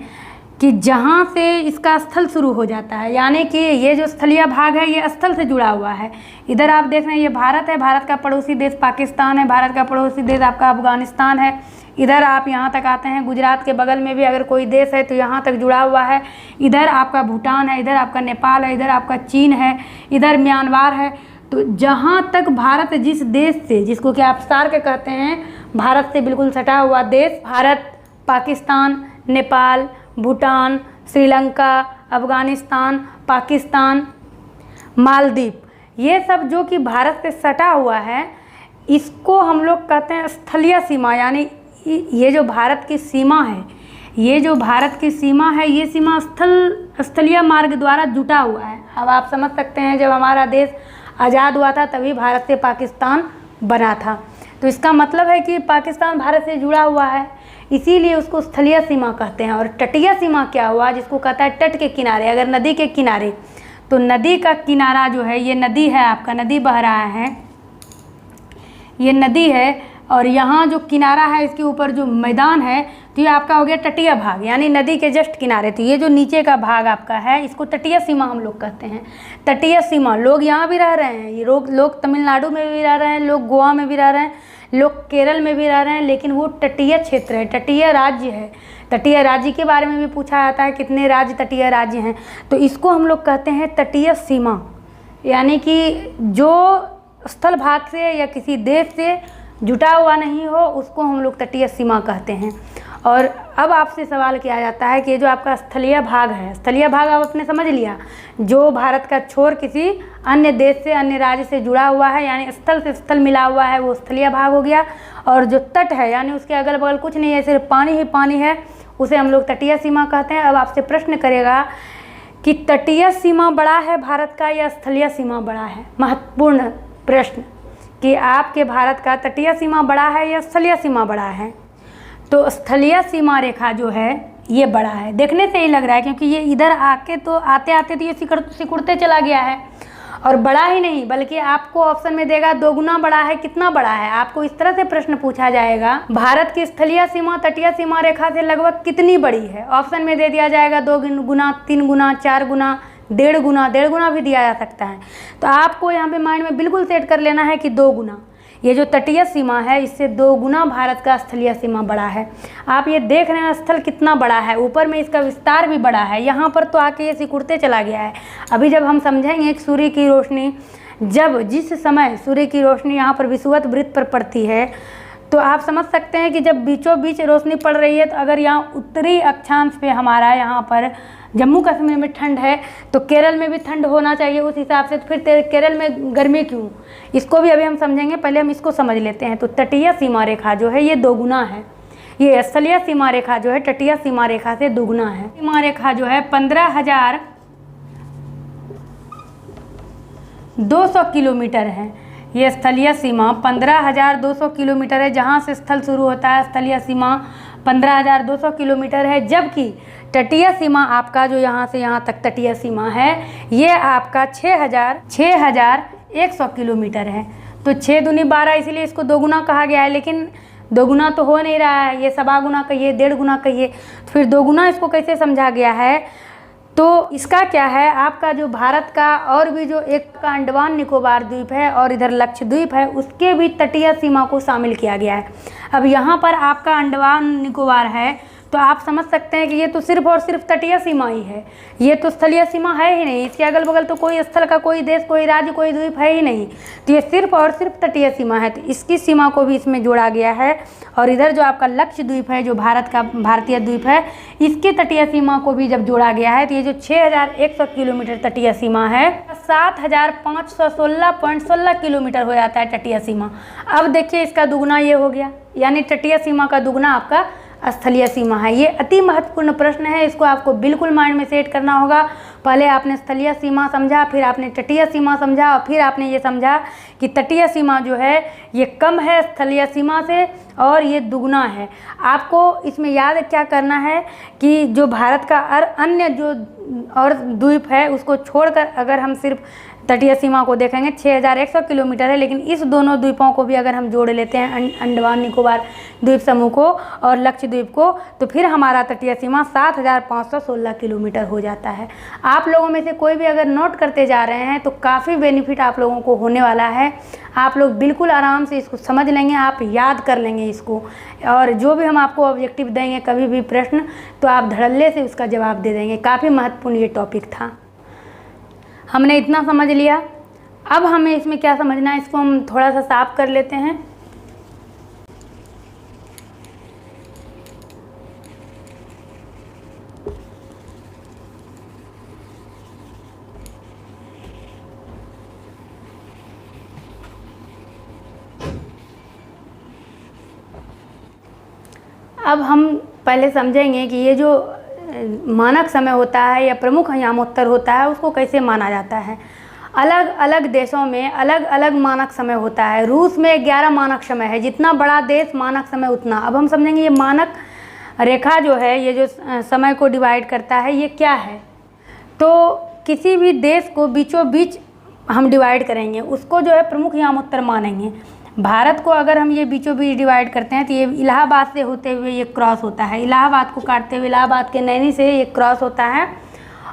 कि जहाँ से इसका स्थल शुरू हो जाता है, यानी कि ये जो स्थलीय भाग है ये स्थल से जुड़ा हुआ है। इधर आप देख रहे हैं ये भारत है, भारत का पड़ोसी देश पाकिस्तान है, भारत का पड़ोसी देश आपका अफगानिस्तान है। इधर आप यहाँ तक आते हैं, गुजरात के बगल में भी अगर कोई देश है तो यहाँ तक जुड़ा हुआ है। इधर आपका भूटान है, इधर आपका नेपाल है, इधर आपका चीन है, इधर म्यांमार है। तो जहाँ तक भारत जिस देश से, जिसको कि आप सार्क कहते हैं, भारत से बिल्कुल सटा हुआ देश, भारत, पाकिस्तान, नेपाल, भूटान, श्रीलंका, अफगानिस्तान, पाकिस्तान, मालदीव, ये सब जो कि भारत से सटा हुआ है, इसको हम लोग कहते हैं स्थलीय सीमा। यानी ये जो भारत की सीमा है, ये जो भारत की सीमा है, ये सीमा स्थलीय मार्ग द्वारा जुटा हुआ है। अब आप समझ सकते हैं जब हमारा देश आज़ाद हुआ था तभी भारत से पाकिस्तान बना था। तो इसका मतलब है कि पाकिस्तान भारत से जुड़ा हुआ है, इसीलिए उसको स्थलीय सीमा कहते हैं। और तटीय सीमा क्या हुआ, जिसको कहता है तट के किनारे। अगर नदी के किनारे, तो नदी का किनारा जो है, ये नदी है आपका, नदी बह रहा है, ये नदी है, और यहाँ जो किनारा है इसके ऊपर जो मैदान है तो ये आपका हो गया तटीय भाग, यानी नदी के जस्ट किनारे। तो ये जो नीचे का भाग आपका है इसको तटीय सीमा हम लोग कहते हैं। तटीय सीमा, लोग यहाँ भी रह रहे हैं, ये लोग तमिलनाडु में भी रह रहे हैं, लोग गोवा में भी रह रहे हैं, लोग केरल में भी रह रहे हैं, लेकिन वो तटीय क्षेत्र है, तटीय राज्य है। तटीय राज्य के बारे में भी पूछा जाता है, कितने राज्य तटीय राज्य हैं, तो इसको हम लोग कहते हैं तटीय सीमा। यानी कि जो स्थल भाग से या किसी देश से जुटा हुआ नहीं हो उसको हम लोग तटीय सीमा कहते हैं। और अब आपसे सवाल किया जाता है कि ये जो आपका स्थलीय भाग है, स्थलीय भाग आप आपने समझ लिया, जो भारत का छोर किसी अन्य देश से, अन्य राज्य से जुड़ा हुआ है, यानी स्थल से स्थल मिला हुआ है, वो स्थलीय भाग हो गया। और जो तट है, यानी उसके अगल बगल कुछ नहीं है, सिर्फ पानी ही पानी है, उसे हम लोग तटीय सीमा कहते हैं। अब आपसे प्रश्न करेगा कि तटीय सीमा बड़ा है भारत का या स्थलीय सीमा बड़ा है? महत्वपूर्ण प्रश्न कि आपके भारत का तटीय सीमा बड़ा है या स्थलीय सीमा बड़ा है? तो स्थलीय सीमा रेखा जो है ये बड़ा है, देखने से ही लग रहा है, क्योंकि ये इधर आके तो आते आते तो ये सिकुड़ते चला गया है। और बड़ा ही नहीं बल्कि आपको ऑप्शन में देगा 2 गुना बड़ा है। कितना बड़ा है? आपको इस तरह से प्रश्न पूछा जाएगा, भारत की स्थलीय सीमा तटीय सीमा रेखा से लगभग कितनी बड़ी है? ऑप्शन में दे दिया जाएगा 2 गुना, 3 गुना, 4 गुना, 1.5 गुना भी दिया जा सकता है। तो आपको यहाँ पे माइंड में बिल्कुल सेट कर लेना है कि 2 गुना, ये जो तटीय सीमा है इससे 2 गुना भारत का स्थलीय सीमा बड़ा है। आप ये देख रहे हैं स्थल कितना बड़ा है, ऊपर में इसका विस्तार भी बड़ा है, यहाँ पर तो आके ये सिकुड़ते चला गया है। अभी जब हम समझेंगे कि सूर्य की रोशनी, जिस समय सूर्य की रोशनी यहाँ पर विषुवत वृत्त पर पड़ती है, तो आप समझ सकते हैं कि जब बीचों बीच रोशनी पड़ रही है, तो अगर यहाँ उत्तरी अक्षांश पे हमारा यहाँ पर जम्मू कश्मीर में ठंड है तो केरल में भी ठंड होना चाहिए उस हिसाब से, तो फिर केरल में गर्मी क्यों? इसको भी अभी हम समझेंगे, पहले हम इसको समझ लेते हैं। तो तटीय सीमा रेखा जो है ये 2 गुना है, ये स्थलीय सीमा रेखा जो है तटीय सीमा रेखा से 2 गुना है। सीमा रेखा जो है 15,200 किलोमीटर है। ये स्थलीय सीमा 15,200 किलोमीटर है, जहाँ से स्थल शुरू होता है स्थलीय सीमा 15,200 किलोमीटर है। जबकि तटीय सीमा आपका जो यहाँ से यहाँ तक तटीय सीमा है ये आपका 6,100 किलोमीटर है। तो 6 दूनी 12, इसीलिए इसको 2 गुना कहा गया है। लेकिन 2 गुना तो हो नहीं रहा है, ये 1.25 गुना कहिए, 1.5 गुना कहिए, तो फिर 2 गुना इसको कैसे समझा गया है? तो इसका क्या है, आपका जो भारत का और भी जो एक का अंडमान निकोबार द्वीप है और इधर लक्षद्वीप है, उसके भी तटीय सीमा को शामिल किया गया है। अब यहाँ पर आपका अंडमान निकोबार है तो आप समझ सकते हैं कि ये तो सिर्फ और सिर्फ तटीय सीमा ही है, ये तो स्थलीय सीमा है ही नहीं। इसके अगल बगल तो कोई स्थल का, कोई देश, कोई राज्य, कोई द्वीप है ही नहीं। तो ये सिर्फ और सिर्फ तटीय सीमा है, तो इसकी सीमा को भी इसमें जोड़ा गया है। और इधर जो आपका लक्षद्वीप है, जो भारत का भारतीय द्वीप है, इसकी तटीय सीमा को भी जब जोड़ा गया है तो ये जो 6,100 किलोमीटर तटीय सीमा है 7,516.16 किलोमीटर हो जाता है तटीय सीमा। अब देखिए इसका दुगुना ये हो गया, यानी तटीय सीमा का दुगुना आपका स्थलीय सीमा है। ये अति महत्वपूर्ण प्रश्न है, इसको आपको बिल्कुल माइंड में सेट करना होगा। पहले आपने स्थलीय सीमा समझा, फिर आपने तटीय सीमा समझा, और फिर आपने ये समझा कि तटीय सीमा जो है ये कम है स्थलीय सीमा से और ये दुगुना है। आपको इसमें याद क्या करना है कि जो भारत का अन्य जो और द्वीप है उसको छोड़कर अगर हम सिर्फ तटीय सीमा को देखेंगे 6,100 किलोमीटर है, लेकिन इस दोनों द्वीपों को भी अगर हम जोड़ लेते हैं, अंडमान निकोबार द्वीप समूह को और लक्षद्वीप को, तो फिर हमारा तटीय सीमा 7,516 किलोमीटर हो जाता है। आप लोगों में से कोई भी अगर नोट करते जा रहे हैं तो काफ़ी बेनिफिट आप लोगों को होने वाला है। आप लोग बिल्कुल आराम से इसको समझ लेंगे, आप याद कर लेंगे इसको, और जो भी हम आपको ऑब्जेक्टिव देंगे कभी भी प्रश्न, तो आप धड़ल्ले से उसका जवाब दे देंगे। काफ़ी महत्वपूर्ण ये टॉपिक था। हमने इतना समझ लिया, अब हमें इसमें क्या समझना है, इसको हम थोड़ा सा साफ कर लेते हैं। अब हम पहले समझेंगे कि ये जो मानक समय होता है या प्रमुख यामोत्तर होता है उसको कैसे माना जाता है। अलग अलग देशों में अलग अलग मानक समय होता है। रूस में 11 मानक समय है, जितना बड़ा देश मानक समय उतना। अब हम समझेंगे ये मानक रेखा जो है, ये जो समय को डिवाइड करता है, ये क्या है। तो किसी भी देश को बीचों बीच हम डिवाइड करेंगे, उसको जो है प्रमुख यामोत्तर मानेंगे। भारत को अगर हम ये बीचों बीच डिवाइड करते हैं तो ये इलाहाबाद से होते हुए ये क्रॉस होता है, इलाहाबाद को काटते हुए इलाहाबाद के नैनी से ये क्रॉस होता है।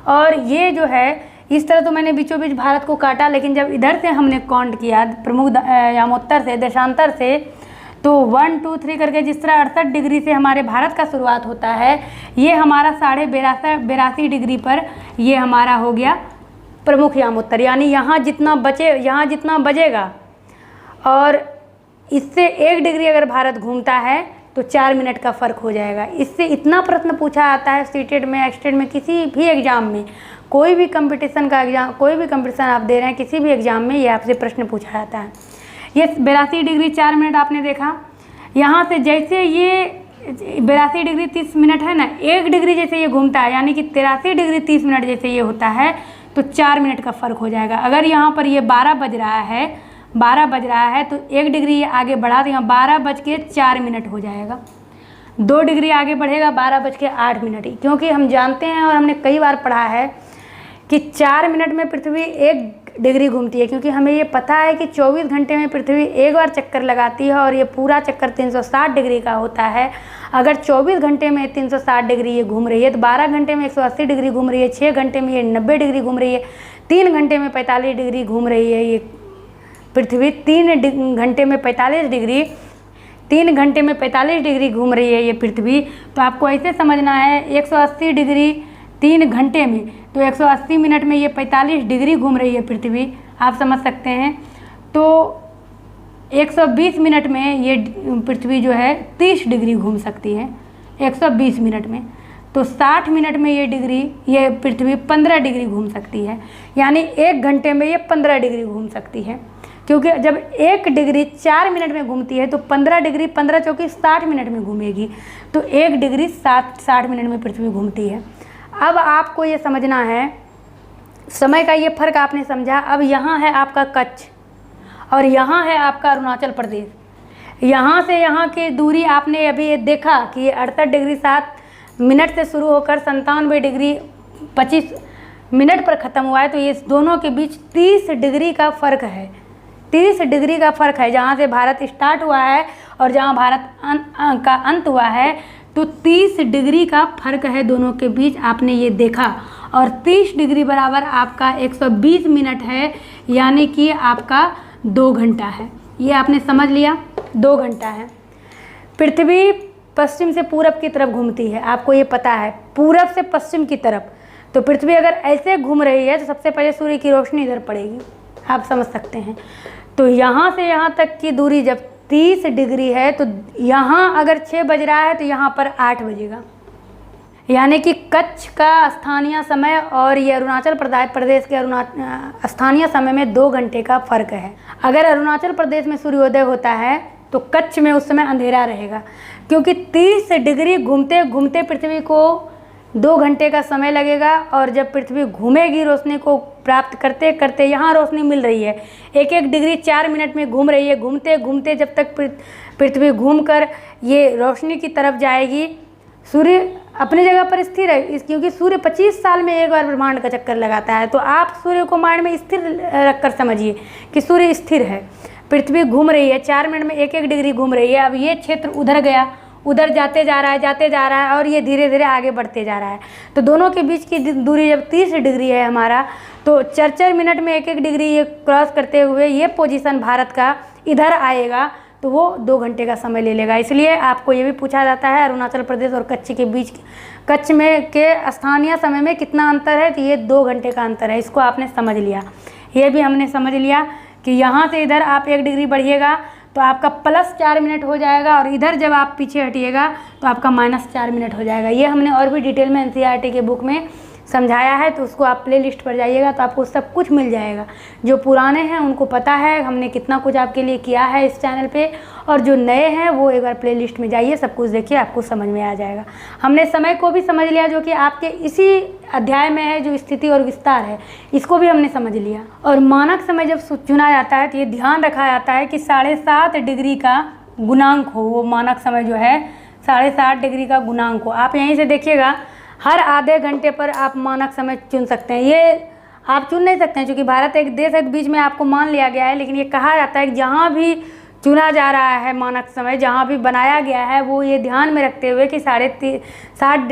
और ये जो है इस तरह तो मैंने बीचों बीच भारत को काटा, लेकिन जब इधर से हमने काउंट किया प्रमुख यामोत्तर से, देशांतर से, तो 1 2 3 करके जिस तरह 68 डिग्री से हमारे भारत का शुरुआत होता है, ये हमारा 82.82 डिग्री पर ये हमारा हो गया प्रमुख यामोत्तर। यानी यहाँ जितना बजेगा और इससे 1 डिग्री अगर भारत घूमता है तो 4 मिनट का फ़र्क हो जाएगा। इससे इतना प्रश्न पूछा आता है स्टेटेड में, एक्सटेड में, किसी भी एग्ज़ाम में, कोई भी कंपटीशन आप दे रहे हैं, किसी भी एग्ज़ाम में ये आपसे प्रश्न पूछा जाता है। ये 82 डिग्री 4 मिनट आपने देखा। यहाँ से जैसे ये 82 डिग्री 30 मिनट है ना, 1 डिग्री जैसे ये घूमता है, यानी कि 83 डिग्री 30 मिनट जैसे ये होता है तो 4 मिनट का फ़र्क हो जाएगा। अगर यहाँ पर ये 12 बज रहा है तो 1 डिग्री ये आगे बढ़ा तो यहाँ 12:04 हो जाएगा। 2 डिग्री आगे बढ़ेगा 12:08, क्योंकि हम जानते हैं और हमने कई बार पढ़ा है कि 4 मिनट में पृथ्वी 1 डिग्री घूमती है, क्योंकि हमें ये पता है कि 24 घंटे में पृथ्वी एक बार चक्कर लगाती है और ये पूरा चक्कर 360 डिग्री का होता है। अगर 24 घंटे में 360 डिग्री ये घूम रही है तो 12 घंटे में 180 डिग्री घूम रही है, 6 घंटे में ये 90 डिग्री घूम रही है, 3 घंटे में 45 डिग्री घूम रही है ये पृथ्वी। 3 घंटे में 45 डिग्री घूम रही है ये पृथ्वी। तो आपको ऐसे समझना है 180 डिग्री 3 घंटे में, तो 180 मिनट में ये 45 डिग्री घूम रही है पृथ्वी, आप समझ सकते हैं। तो 120 मिनट में ये पृथ्वी जो है 30 डिग्री घूम सकती है 120 मिनट में। तो 60 मिनट में ये पृथ्वी 15 डिग्री घूम सकती है, यानी 1 घंटे में ये 15 डिग्री घूम सकती है। क्योंकि जब 1 डिग्री 4 मिनट में घूमती है तो 15 डिग्री 15 चौकी 60 मिनट में घूमेगी, तो 1 डिग्री 60 मिनट में पृथ्वी घूमती है। अब आपको ये समझना है, समय का ये फ़र्क आपने समझा। अब यहाँ है आपका कच्छ और यहाँ है आपका अरुणाचल प्रदेश। यहाँ से यहाँ की दूरी आपने अभी ये देखा कि ये 68 डिग्री 7 मिनट से शुरू होकर 97 डिग्री 25 मिनट पर ख़त्म हुआ है। तो ये दोनों के बीच 30 डिग्री का फ़र्क है, 30 डिग्री का फ़र्क है। जहाँ से भारत स्टार्ट हुआ है और जहाँ भारत का अंत हुआ है, तो 30 डिग्री का फ़र्क है दोनों के बीच, आपने ये देखा। और 30 डिग्री बराबर आपका 120 मिनट है, यानी कि आपका 2 घंटा है। ये आपने समझ लिया, 2 घंटा है। पृथ्वी पश्चिम से पूरब की तरफ घूमती है, आपको ये पता है, पूरब से पश्चिम की तरफ। तो पृथ्वी अगर ऐसे घूम रही है तो सबसे पहले सूर्य की रोशनी इधर पड़ेगी, आप समझ सकते हैं। तो यहाँ से यहाँ तक की दूरी जब 30 डिग्री है तो यहाँ अगर 6 बज रहा है तो यहाँ पर 8 बजेगा, यानी कि कच्छ का स्थानीय समय और ये अरुणाचल प्रदेश के स्थानीय समय में 2 घंटे का फ़र्क है। अगर अरुणाचल प्रदेश में सूर्योदय होता है तो कच्छ में उस समय अंधेरा रहेगा, क्योंकि 30 डिग्री घूमते घूमते पृथ्वी को 2 घंटे का समय लगेगा। और जब पृथ्वी घूमेगी रोशनी को प्राप्त करते करते, यहाँ रोशनी मिल रही है 1 डिग्री 4 मिनट में घूम रही है, घूमते घूमते जब तक पृथ्वी घूमकर ये रोशनी की तरफ जाएगी, सूर्य अपनी जगह पर स्थिर है, क्योंकि सूर्य 25 साल में एक बार ब्रह्मांड का चक्कर लगाता है। तो आप सूर्य को माइंड में स्थिर रखकर समझिए कि सूर्य स्थिर है, पृथ्वी घूम रही है, 4 मिनट में 1 डिग्री घूम रही है। अब ये क्षेत्र उधर गया, उधर जाते जा रहा है और ये धीरे धीरे आगे बढ़ते जा रहा है। तो दोनों के बीच की दूरी जब 30 डिग्री है हमारा, तो 4 मिनट में 1 डिग्री ये क्रॉस करते हुए ये पोजीशन भारत का इधर आएगा, तो वो 2 घंटे का समय ले लेगा। इसलिए आपको ये भी पूछा जाता है अरुणाचल प्रदेश और कच्छ के बीच, कच्छ में के स्थानीय समय में कितना अंतर है, तो ये 2 घंटे का अंतर है। इसको आपने समझ लिया। ये भी हमने समझ लिया कि यहाँ से इधर आप 1 डिग्री बढ़िएगा तो आपका +4 मिनट हो जाएगा, और इधर जब आप पीछे हटिएगा तो आपका -4 मिनट हो जाएगा। ये हमने और भी डिटेल में NCERT के बुक में समझाया है, तो उसको आप प्ले लिस्ट पर जाइएगा तो आपको सब कुछ मिल जाएगा। जो पुराने हैं उनको पता है हमने कितना कुछ आपके लिए किया है इस चैनल पे, और जो नए हैं वो एक बार प्ले लिस्ट में जाइए, सब कुछ देखिए, आपको समझ में आ जाएगा। हमने समय को भी समझ लिया, जो कि आपके इसी अध्याय में है, जो स्थिति और विस्तार है, इसको भी हमने समझ लिया। और मानक समय जब चुना जाता है तो ये ध्यान रखा जाता है कि 7.5 डिग्री का गुणांक हो, वो मानक समय जो है 7.5 डिग्री का गुणांक हो। आप यहीं से देखिएगा, हर आधे घंटे पर आप मानक समय चुन सकते हैं। ये आप चुन नहीं सकते हैं, क्योंकि भारत एक देश है, बीच में आपको मान लिया गया है। लेकिन ये कहा जाता है कि जहाँ भी चुना जा रहा है मानक समय जहाँ भी बनाया गया है, वो ये ध्यान में रखते हुए कि 60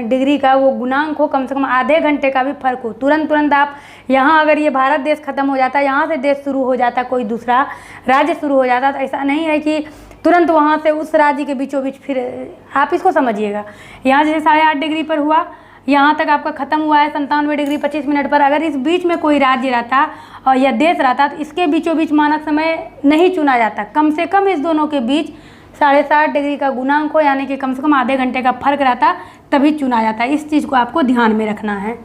डिग्री का वो गुणांक हो, कम से कम आधे घंटे का भी फर्क हो। तुरंत आप यहाँ अगर ये भारत देश ख़त्म हो जाता, यहाँ से देश शुरू हो जाता, कोई दूसरा राज्य शुरू हो जाता, तो ऐसा नहीं है कि तुरंत वहाँ से उस राज्य के बीचों बीच फिर, आप इसको समझिएगा। यहाँ जैसे 8.5 डिग्री पर हुआ, यहाँ तक आपका ख़त्म हुआ है 97 डिग्री 25 मिनट पर। अगर इस बीच में कोई राज्य रहता और या देश रहता तो इसके बीचों बीच मानक समय नहीं चुना जाता। कम से कम इस दोनों के बीच 60.5 डिग्री का गुणांक हो, यानी कि कम से कम आधे घंटे का फर्क रहता, तभी चुना जाता है। इस चीज़ को आपको ध्यान में रखना है।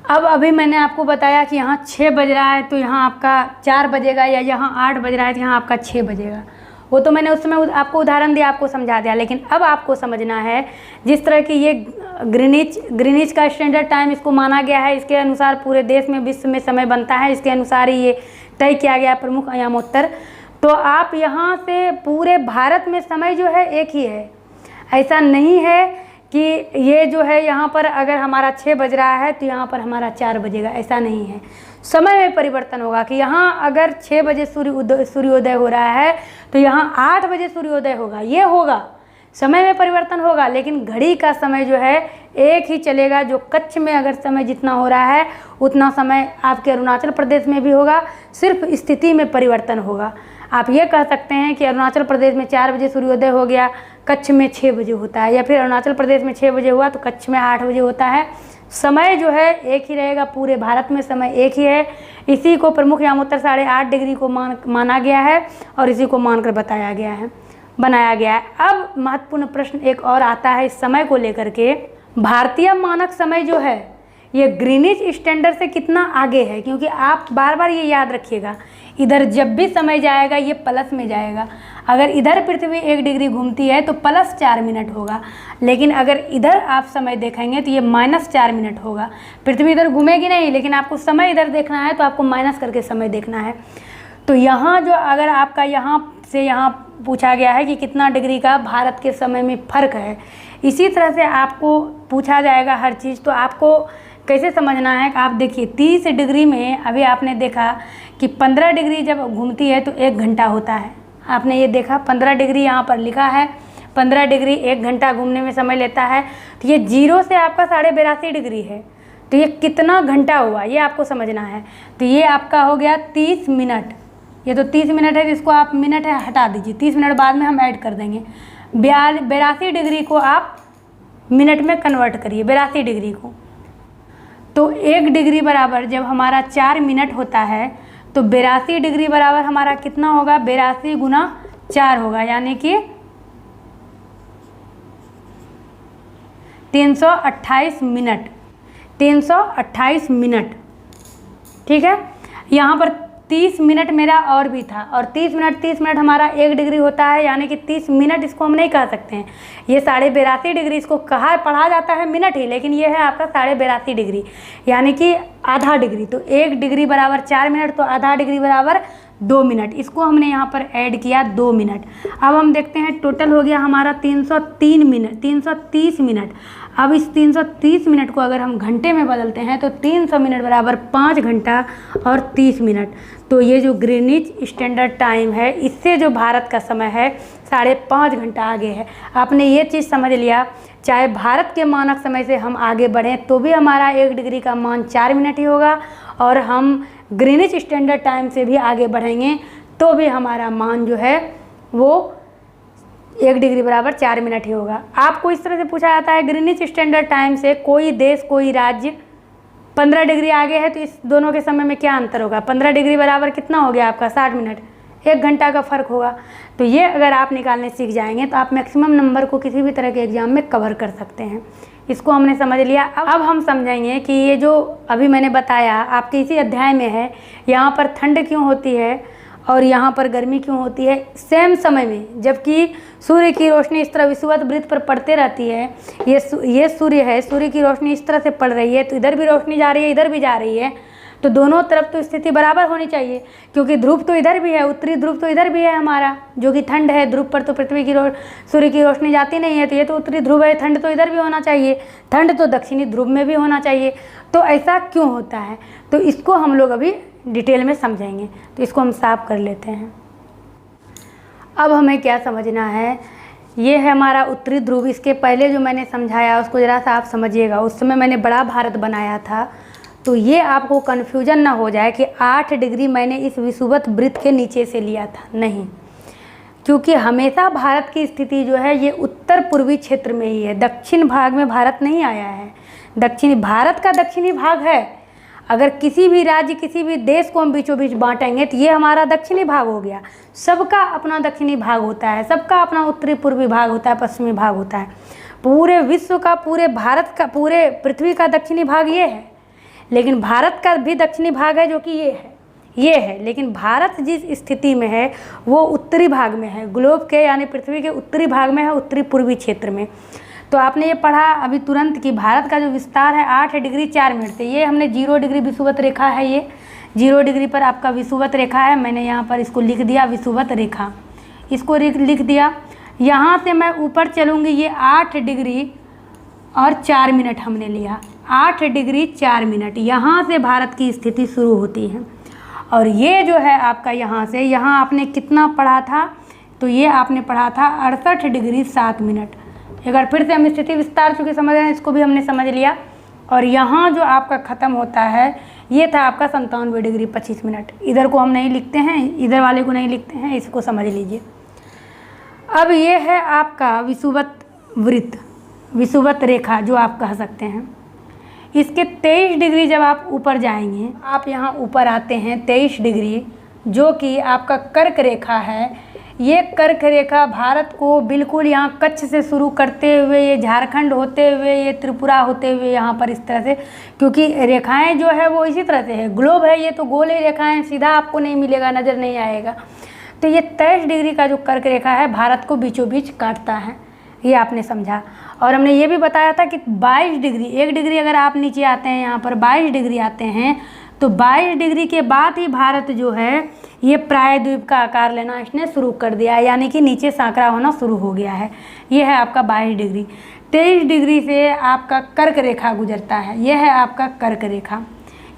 अब अभी मैंने आपको बताया कि यहाँ 6 बज रहा है तो यहाँ आपका 4 बजेगा, या यहाँ 8 बज रहा है तो यहाँ आपका 6 बजेगा। वो तो मैंने उस समय आपको उदाहरण दिया, आपको समझा दिया। लेकिन अब आपको समझना है, जिस तरह की ये ग्रीनिच का स्टैंडर्ड टाइम इसको माना गया है, इसके अनुसार पूरे देश में विश्व में समय बनता है, इसके अनुसार ही ये तय किया गया प्रमुख आयामोत्तर। तो आप यहाँ से पूरे भारत में समय जो है एक ही है। ऐसा नहीं है कि ये जो है यहाँ पर अगर हमारा 6 बज रहा है तो यहाँ पर हमारा 4 बजेगा, ऐसा नहीं है। समय में परिवर्तन होगा कि यहाँ अगर 6 बजे सूर्योदय हो रहा है तो यहाँ 8 बजे सूर्योदय होगा, ये होगा, समय में परिवर्तन होगा। लेकिन घड़ी का समय जो है एक ही चलेगा। जो कच्छ में अगर समय जितना हो रहा है उतना समय आपके अरुणाचल प्रदेश में भी होगा, सिर्फ स्थिति में परिवर्तन होगा। आप ये कह सकते हैं कि अरुणाचल प्रदेश में 4 बजे सूर्योदय हो गया, कच्छ में 6 बजे होता है, या फिर अरुणाचल प्रदेश में 6 बजे हुआ तो कच्छ में 8 बजे होता है। समय जो है एक ही रहेगा, पूरे भारत में समय एक ही है। इसी को प्रमुख आयामोत्तर 8.5 डिग्री को माना गया है और इसी को मानकर बनाया गया है। अब महत्वपूर्ण प्रश्न एक और आता है इस समय को लेकर के। भारतीय मानक समय जो है ये ग्रीनिच स्टैंडर्ड से कितना आगे है, क्योंकि आप बार बार ये याद रखिएगा, इधर जब भी समय जाएगा ये प्लस में जाएगा। अगर इधर पृथ्वी 1 डिग्री घूमती है तो +4 मिनट होगा, लेकिन अगर इधर आप समय देखेंगे तो ये -4 मिनट होगा। पृथ्वी इधर घूमेगी नहीं, लेकिन आपको समय इधर देखना है तो आपको माइनस करके समय देखना है। तो यहाँ जो अगर आपका यहाँ से यहाँ पूछा गया है कि कितना डिग्री का भारत के समय में फ़र्क है, इसी तरह से आपको पूछा जाएगा हर चीज़। तो आपको कैसे समझना है कि आप देखिए 30 डिग्री में अभी आपने देखा कि 15 डिग्री जब घूमती है तो 1 घंटा होता है। आपने ये देखा 15 डिग्री यहाँ पर लिखा है, 15 डिग्री 1 घंटा घूमने में समय लेता है। तो ये 0 से आपका 82.5 डिग्री है, तो ये कितना घंटा हुआ ये आपको समझना है। तो ये आपका हो गया 30 मिनट। ये तो 30 मिनट है, तो इसको आप मिनट है हटा दीजिए, 30 मिनट बाद में हम ऐड कर देंगे। 82 डिग्री को आप मिनट में कन्वर्ट करिए, 82 डिग्री को। तो 1 डिग्री बराबर जब हमारा 4 मिनट होता है तो 82 डिग्री बराबर हमारा कितना होगा, 82 गुना 4 होगा, यानी कि 328 मिनट। 328 मिनट, ठीक है। यहाँ पर 30 मिनट मेरा और भी था, और 30 मिनट हमारा 1 डिग्री होता है, यानी कि 30 मिनट इसको हम नहीं कह सकते हैं। ये 82.5 डिग्री इसको पढ़ा जाता है मिनट ही, लेकिन ये है आपका 82.5 डिग्री, यानी कि आधा डिग्री। तो 1 डिग्री बराबर 4 मिनट, तो आधा डिग्री बराबर 2 मिनट। इसको हमने यहाँ पर ऐड किया 2 मिनट। अब हम देखते हैं टोटल हो गया हमारा 330 मिनट। अब इस 330 मिनट को अगर हम घंटे में बदलते हैं तो 300 मिनट बराबर 5 घंटा और 30 मिनट। तो ये जो ग्रीनिच स्टैंडर्ड टाइम है, इससे जो भारत का समय है 5.5 घंटा आगे है। आपने ये चीज़ समझ लिया, चाहे भारत के मानक समय से हम आगे बढ़ें तो भी हमारा 1 डिग्री का मान 4 मिनट ही होगा, और हम ग्रीनिच स्टैंडर्ड टाइम से भी आगे बढ़ेंगे तो भी हमारा मान जो है वो 1 डिग्री बराबर 4 मिनट ही होगा। आपको इस तरह से पूछा जाता है ग्रीनिच स्टैंडर्ड टाइम से कोई देश कोई राज्य 15 डिग्री आगे है तो इस दोनों के समय में क्या अंतर होगा। 15 डिग्री बराबर कितना हो गया आपका 60 मिनट, 1 घंटा का फ़र्क होगा। तो ये अगर आप निकालने सीख जाएंगे तो आप मैक्सिमम नंबर को किसी भी तरह के एग्जाम में कवर कर सकते हैं। इसको हमने समझ लिया। अब हम समझेंगे कि ये जो अभी मैंने बताया आपके इसी अध्याय में है, यहाँ पर ठंड क्यों होती है और यहाँ पर गर्मी क्यों होती है सेम समय में, जबकि सूर्य की रोशनी इस तरह विषुवत वृत्त पर पड़ते रहती है। ये सूर्य है, सूर्य की रोशनी इस तरह से पड़ रही है, तो इधर भी रोशनी जा रही है, इधर भी जा रही है, तो दोनों तरफ तो स्थिति बराबर होनी चाहिए, क्योंकि ध्रुव तो इधर भी है, उत्तरी ध्रुव तो इधर भी है हमारा, जो कि ठंड है। ध्रुव पर तो सूर्य की रोशनी जाती नहीं है, तो ये तो उत्तरी ध्रुव है, ठंड तो इधर भी होना चाहिए, ठंड तो दक्षिणी ध्रुव में भी होना चाहिए। तो ऐसा क्यों होता है, तो इसको हम लोग अभी डिटेल में समझेंगे। तो इसको हम साफ कर लेते हैं। अब हमें क्या समझना है, ये है हमारा उत्तरी ध्रुव। इसके पहले जो मैंने समझाया उसको ज़रा सा आप समझिएगा। उस समय मैंने बड़ा भारत बनाया था, तो ये आपको कन्फ्यूजन ना हो जाए कि 8 डिग्री मैंने इस विषुवत वृत्त के नीचे से लिया था, नहीं, क्योंकि हमेशा भारत की स्थिति जो है ये उत्तर पूर्वी क्षेत्र में ही है, दक्षिण भाग में भारत नहीं आया है। दक्षिणी भारत का दक्षिणी भाग है। अगर किसी भी राज्य, किसी भी देश को हम बीचों बीच बांटेंगे तो ये हमारा दक्षिणी भाग हो गया। सबका अपना दक्षिणी भाग होता है, सबका अपना उत्तरी पूर्वी भाग होता है, पश्चिमी भाग होता है। पूरे विश्व का, पूरे भारत का, पूरे पृथ्वी का दक्षिणी भाग ये है, लेकिन भारत का भी दक्षिणी भाग है जो कि ये है। लेकिन भारत जिस स्थिति में है वो उत्तरी भाग में है, ग्लोब के यानी पृथ्वी के उत्तरी भाग में है, उत्तरी पूर्वी क्षेत्र में। तो आपने ये पढ़ा अभी तुरंत कि भारत का जो विस्तार है 8 डिग्री 4 मिनट से, ये हमने 0 डिग्री विषुवत रेखा है, ये 0 डिग्री पर आपका विषुवत रेखा है। मैंने यहाँ पर इसको लिख दिया विषुवत रेखा, इसको लिख दिया। यहाँ से मैं ऊपर चलूँगी, ये 8 डिग्री और 4 मिनट हमने लिया, 8 डिग्री 4 मिनट यहाँ से भारत की स्थिति शुरू होती है। और ये जो है आपका यहाँ से, यहाँ आपने कितना पढ़ा था, तो ये आपने पढ़ा था 68 डिग्री 7 मिनट। एक बार फिर से हम स्थिति विस्तार चूँकि समझ रहे हैं, इसको भी हमने समझ लिया। और यहाँ जो आपका ख़त्म होता है ये था आपका 97 डिग्री 25 मिनट। इधर को हम नहीं लिखते हैं, इधर वाले को नहीं लिखते हैं, इसको समझ लीजिए। अब ये है आपका विषुवत वृत्त, विषुवत रेखा जो आप कह सकते हैं। इसके 23 डिग्री जब आप ऊपर जाएंगे, आप यहाँ ऊपर आते हैं 23 डिग्री, जो कि आपका कर्क रेखा है। ये कर्क रेखा भारत को बिल्कुल यहाँ कच्छ से शुरू करते हुए, ये झारखंड होते हुए, ये त्रिपुरा होते हुए यहाँ पर इस तरह से, क्योंकि रेखाएं जो है वो इसी तरह से है। ग्लोब है ये, तो गोल ही रेखाएं, सीधा आपको नहीं मिलेगा, नज़र नहीं आएगा। तो ये 23 डिग्री का जो कर्क रेखा है भारत को बीचों बीच काटता है, ये आपने समझा। और हमने ये भी बताया था कि 22 डिग्री, 1 डिग्री अगर आप नीचे आते हैं, यहाँ पर 22 डिग्री आते हैं, तो 22 डिग्री के बाद ही भारत जो है ये प्रायद्वीप का आकार लेना इसने शुरू कर दिया है, यानी कि नीचे सांकरा होना शुरू हो गया है। ये है आपका 22 डिग्री। 23 डिग्री से आपका कर्क रेखा गुजरता है, ये है आपका कर्क रेखा।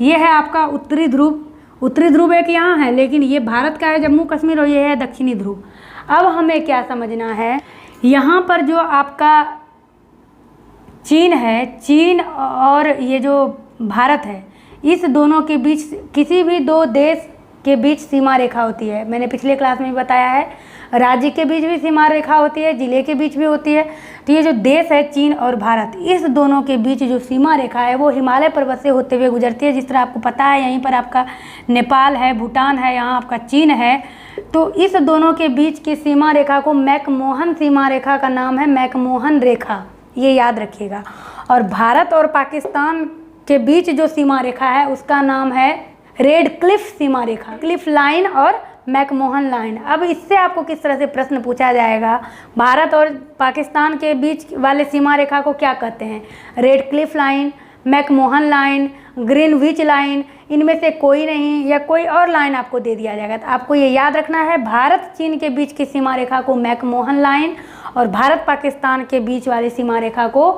ये है आपका उत्तरी ध्रुव। उत्तरी ध्रुव एक यहाँ है, लेकिन ये भारत का है जम्मू कश्मीर, और ये है दक्षिणी ध्रुव। अब हमें क्या समझना है, यहाँ पर जो आपका चीन है, चीन और ये जो भारत है, इस दोनों के बीच, किसी भी दो देश के बीच सीमा रेखा होती है। मैंने पिछले क्लास में भी बताया है, राज्य के बीच भी सीमा रेखा होती है, जिले के बीच भी होती है। तो ये जो देश है चीन और भारत, इस दोनों के बीच जो सीमा रेखा है वो हिमालय पर्वत से होते हुए गुजरती है। जिस तरह आपको पता है, यहीं पर आपका नेपाल है, भूटान है, यहाँ आपका चीन है। तो इस दोनों के बीच की सीमा रेखा को मैकमोहन सीमा रेखा का नाम है, मैकमोहन रेखा, ये याद रखिएगा। और भारत और पाकिस्तान के बीच जो सीमा रेखा है उसका नाम है रेड क्लिफ सीमा रेखा, क्लिफ लाइन और मैकमोहन लाइन। अब इससे आपको किस तरह से प्रश्न पूछा जाएगा, भारत और पाकिस्तान के बीच वाले सीमा रेखा को क्या कहते हैं, red Cliff line, McMahon line, Greenwich line, इनमें से कोई नहीं, या कोई और लाइन आपको दे दिया जाएगा। तो आपको ये याद रखना है, भारत चीन के बीच की सीमा रेखा को मैकमोहन लाइन और भारत पाकिस्तान के बीच वाली सीमा रेखा को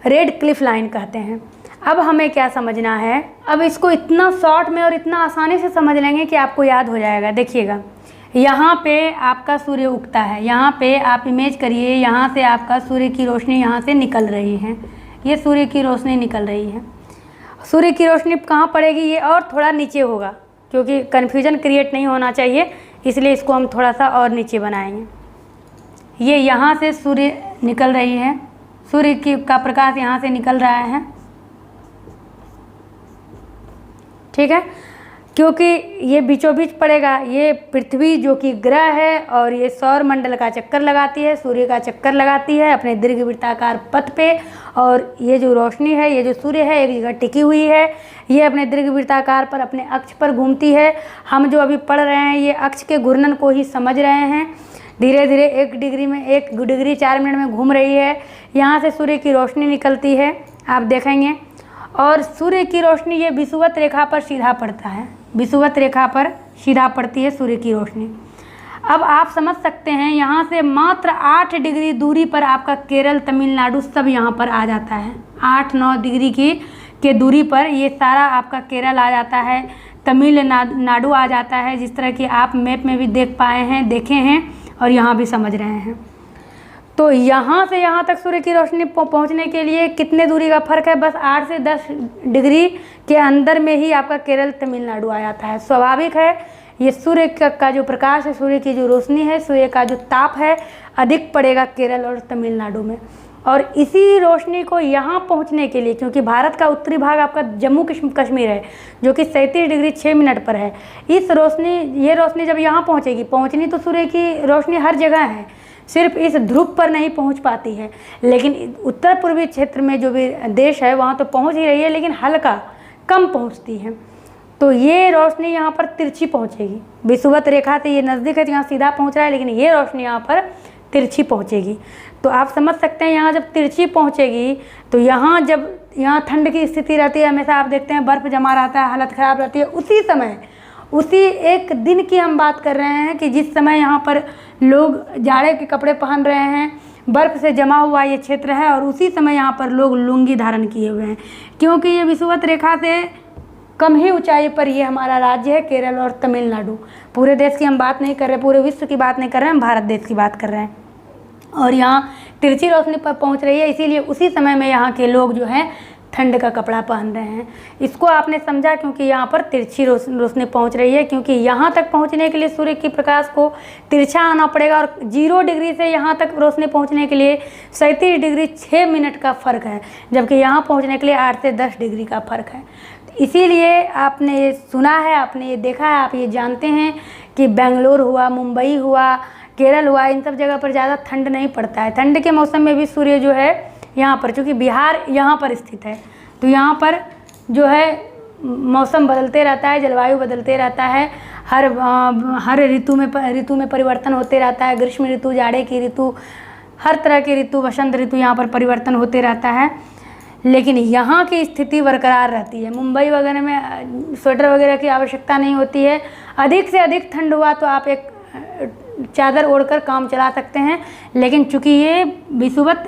रेड क्लिफ लाइन कहते हैं। अब हमें क्या समझना है, अब इसको इतना शॉर्ट में और इतना आसानी से समझ लेंगे कि आपको याद हो जाएगा। देखिएगा, यहाँ पे आपका सूर्य उगता है, यहाँ पे आप इमेज करिए, यहाँ से आपका सूर्य की रोशनी यहाँ से निकल रही है, ये सूर्य की रोशनी निकल रही है। सूर्य की रोशनी कहाँ पड़ेगी, ये और थोड़ा नीचे होगा, क्योंकि कन्फ्यूजन क्रिएट नहीं होना चाहिए, इसलिए इसको हम थोड़ा सा और नीचे बनाएंगे। ये यहाँ से सूर्य निकल रही है, सूर्य का प्रकाश यहाँ से निकल रहा है, ठीक है, क्योंकि ये बीचों बीच पड़ेगा। ये पृथ्वी जो कि ग्रह है और ये सौर मंडल का चक्कर लगाती है, सूर्य का चक्कर लगाती है अपने दीर्घवृत्ताकार पथ पे, और ये जो रोशनी है, ये जो सूर्य है एक जगह टिकी हुई है, ये अपने दीर्घवृत्ताकार पर अपने अक्ष पर घूमती है। हम जो अभी पढ़ रहे हैं ये अक्ष के घूर्णन को ही समझ रहे हैं। धीरे धीरे 1 डिग्री 4 मिनट में घूम रही है। यहाँ से सूर्य की रोशनी निकलती है, आप देखेंगे, और सूर्य की रोशनी ये विषुवत रेखा पर सीधा पड़ता है, विषुवत रेखा पर सीधा पड़ती है सूर्य की रोशनी। अब आप समझ सकते हैं, यहाँ से मात्र 8 डिग्री दूरी पर आपका केरल, तमिलनाडु सब यहाँ पर आ जाता है। 8-9 डिग्री के दूरी पर ये सारा आपका केरल आ जाता है, तमिलनाडु आ जाता है, जिस तरह कि आप मैप में भी देखे हैं। और यहाँ भी समझ रहे हैं। तो यहाँ से यहाँ तक सूर्य की रोशनी पहुँचने के लिए कितने दूरी का फ़र्क है? बस 8 से 10 डिग्री के अंदर में ही आपका केरल तमिलनाडु आ जाता है। स्वाभाविक है, ये सूर्य का जो प्रकाश है, सूर्य की जो रोशनी है, सूर्य का जो ताप है, अधिक पड़ेगा केरल और तमिलनाडु में। और इसी रोशनी को यहाँ पहुँचने के लिए, क्योंकि भारत का उत्तरी भाग आपका जम्मू कश्मीर है जो कि 37 डिग्री 6 मिनट पर है, ये रोशनी जब यहाँ पहुँचनी तो सूर्य की रोशनी हर जगह है, सिर्फ इस ध्रुव पर नहीं पहुंच पाती है। लेकिन उत्तर पूर्वी क्षेत्र में जो भी देश है वहाँ तो पहुंच ही रही है, लेकिन हल्का कम पहुंचती है। तो ये रोशनी यहाँ पर तिरछी पहुंचेगी। विषुवत रेखा से ये नज़दीक है, यहाँ सीधा पहुंच रहा है, लेकिन ये रोशनी यहाँ पर तिरछी पहुंचेगी। तो आप समझ सकते हैं, यहाँ जब तिरछी पहुंचेगी तो यहाँ ठंड की स्थिति रहती है, हमेशा आप देखते हैं बर्फ़ जमा रहता है, हालत ख़राब रहती है। उसी एक दिन की हम बात कर रहे हैं कि जिस समय यहाँ पर लोग जाड़े के कपड़े पहन रहे हैं, बर्फ़ से जमा हुआ ये क्षेत्र है, और उसी समय यहाँ पर लोग लुंगी धारण किए हुए हैं, क्योंकि ये विषुवत रेखा से कम ही ऊंचाई पर ये हमारा राज्य है, केरल और तमिलनाडु। पूरे देश की हम बात नहीं कर रहे, पूरे विश्व की बात नहीं कर रहे हैं, हम भारत देश की बात कर रहे हैं। और यहाँ तिरछी रोशनी पर पहुँच रही है, इसीलिए उसी समय में यहाँ के लोग जो हैं ठंड का कपड़ा पहन रहे हैं। इसको आपने समझा, क्योंकि यहाँ पर तिरछी रोशनी पहुँच रही है, क्योंकि यहाँ तक पहुँचने के लिए सूर्य के प्रकाश को तिरछा आना पड़ेगा, और 0 डिग्री से यहाँ तक रोशनी पहुँचने के लिए 37 डिग्री 6 मिनट का फ़र्क है, जबकि यहाँ पहुँचने के लिए 8 से 10 डिग्री का फ़र्क है। इसीलिए आपने ये सुना है, आपने ये देखा है, आप ये जानते हैं कि बेंगलोर हुआ, मुंबई हुआ, केरल हुआ, इन सब जगह पर ज़्यादा ठंड नहीं पड़ता है। ठंड के मौसम में भी सूर्य जो है यहाँ पर, चूँकि बिहार यहाँ पर स्थित है, तो यहाँ पर जो है मौसम बदलते रहता है, जलवायु बदलते रहता है, हर ऋतु में परिवर्तन होते रहता है। ग्रीष्म ऋतु, जाड़े की ऋतु, हर तरह की ऋतु, वसंत ऋतु यहाँ पर परिवर्तन होते रहता है, लेकिन यहाँ की स्थिति बरकरार रहती है। मुंबई वगैरह में स्वेटर वगैरह की आवश्यकता नहीं होती है। अधिक से अधिक ठंड हुआ तो आप एक चादर ओढ़कर काम चला सकते हैं, लेकिन चूंकि ये विषुवत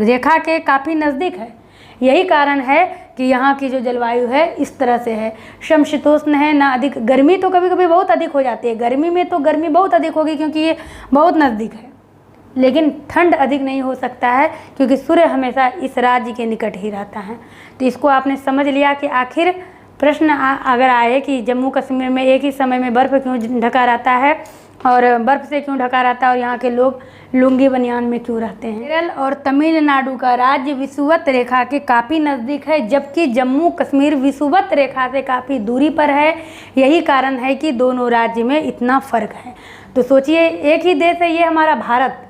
रेखा के काफ़ी नज़दीक है, यही कारण है कि यहाँ की जो जलवायु है इस तरह से है, समशीतोष्ण है, ना अधिक गर्मी। तो कभी कभी बहुत अधिक हो जाती है, गर्मी में तो गर्मी बहुत अधिक होगी क्योंकि ये बहुत नज़दीक है, लेकिन ठंड अधिक नहीं हो सकता है क्योंकि सूर्य हमेशा इस राज्य के निकट ही रहता है। तो इसको आपने समझ लिया कि आखिर प्रश्न अगर आए कि जम्मू कश्मीर में एक ही समय में बर्फ़ क्यों ढका रहता है और बर्फ़ से क्यों ढका रहता है और यहाँ के लोग लुंगी बनियान में क्यों रहते हैं। केरल और तमिलनाडु का राज्य विषुवत रेखा के काफ़ी नज़दीक है, जबकि जम्मू कश्मीर विषुवत रेखा से काफ़ी दूरी पर है। यही कारण है कि दोनों राज्य में इतना फ़र्क है। तो सोचिए, एक ही देश है ये हमारा भारत,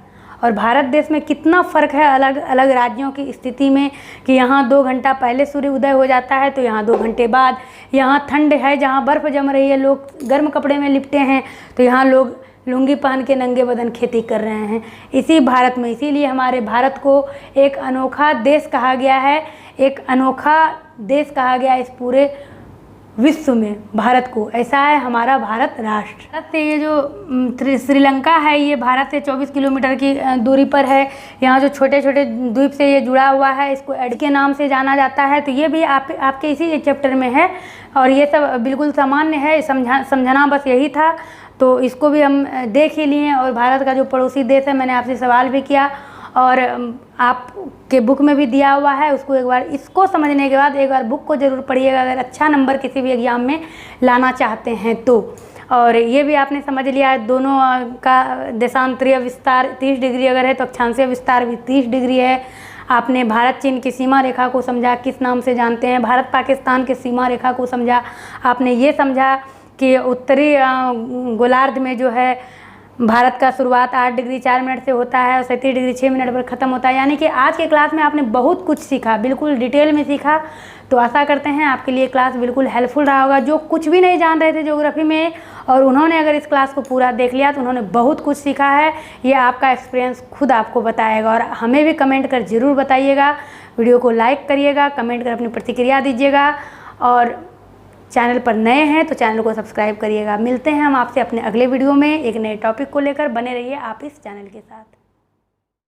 और भारत देश में कितना फ़र्क है अलग अलग राज्यों की स्थिति में, कि यहाँ 2 घंटा पहले सूर्य उदय हो जाता है तो यहाँ 2 घंटे बाद। यहाँ ठंड है, जहाँ बर्फ़ जम रही है, लोग गर्म कपड़े में लिपटे हैं, तो यहाँ लोग लुंगी पहन के नंगे बदन खेती कर रहे हैं इसी भारत में। इसीलिए हमारे भारत को एक अनोखा देश कहा गया है, एक अनोखा देश कहा गया इस पूरे विश्व में। भारत को ऐसा है हमारा भारत राष्ट्र। भारत से ये जो श्रीलंका है, ये भारत से 24 किलोमीटर की दूरी पर है। यहाँ जो छोटे छोटे द्वीप से ये जुड़ा हुआ है, इसको एड के नाम से जाना जाता है। तो ये भी आपके इसी चैप्टर में है, और ये सब बिल्कुल सामान्य है, समझना बस यही था। तो इसको भी हम देख ही लिए। और भारत का जो पड़ोसी देश है, मैंने आपसे सवाल भी किया और आपके बुक में भी दिया हुआ है, उसको एक बार, इसको समझने के बाद एक बार बुक को ज़रूर पढ़िएगा अगर अच्छा नंबर किसी भी एग्ज़ाम में लाना चाहते हैं तो। और ये भी आपने समझ लिया है, दोनों का देशांतरीय विस्तार 30 डिग्री अगर है तो अक्षांशीय विस्तार भी 30 डिग्री है। आपने भारत चीन की सीमा रेखा को समझा, किस नाम से जानते हैं। भारत पाकिस्तान की सीमा रेखा को समझा। आपने ये समझा कि उत्तरी गोलार्ध में जो है भारत का शुरुआत 8 डिग्री 4 मिनट से होता है और 37 डिग्री 6 मिनट पर ख़त्म होता है। यानी कि आज के क्लास में आपने बहुत कुछ सीखा, बिल्कुल डिटेल में सीखा। तो आशा करते हैं आपके लिए क्लास बिल्कुल हेल्पफुल रहा होगा। जो कुछ भी नहीं जान रहे थे ज्योग्राफी में और उन्होंने अगर इस क्लास को पूरा देख लिया तो उन्होंने बहुत कुछ सीखा है। ये आपका एक्सपीरियंस खुद आपको बताएगा। और हमें भी कमेंट कर ज़रूर बताइएगा, वीडियो को लाइक करिएगा, कमेंट कर अपनी प्रतिक्रिया दीजिएगा। और चैनल पर नए हैं तो चैनल को सब्सक्राइब करिएगा। मिलते हैं हम आपसे अपने अगले वीडियो में एक नए टॉपिक को लेकर। बने रहिए आप इस चैनल के साथ।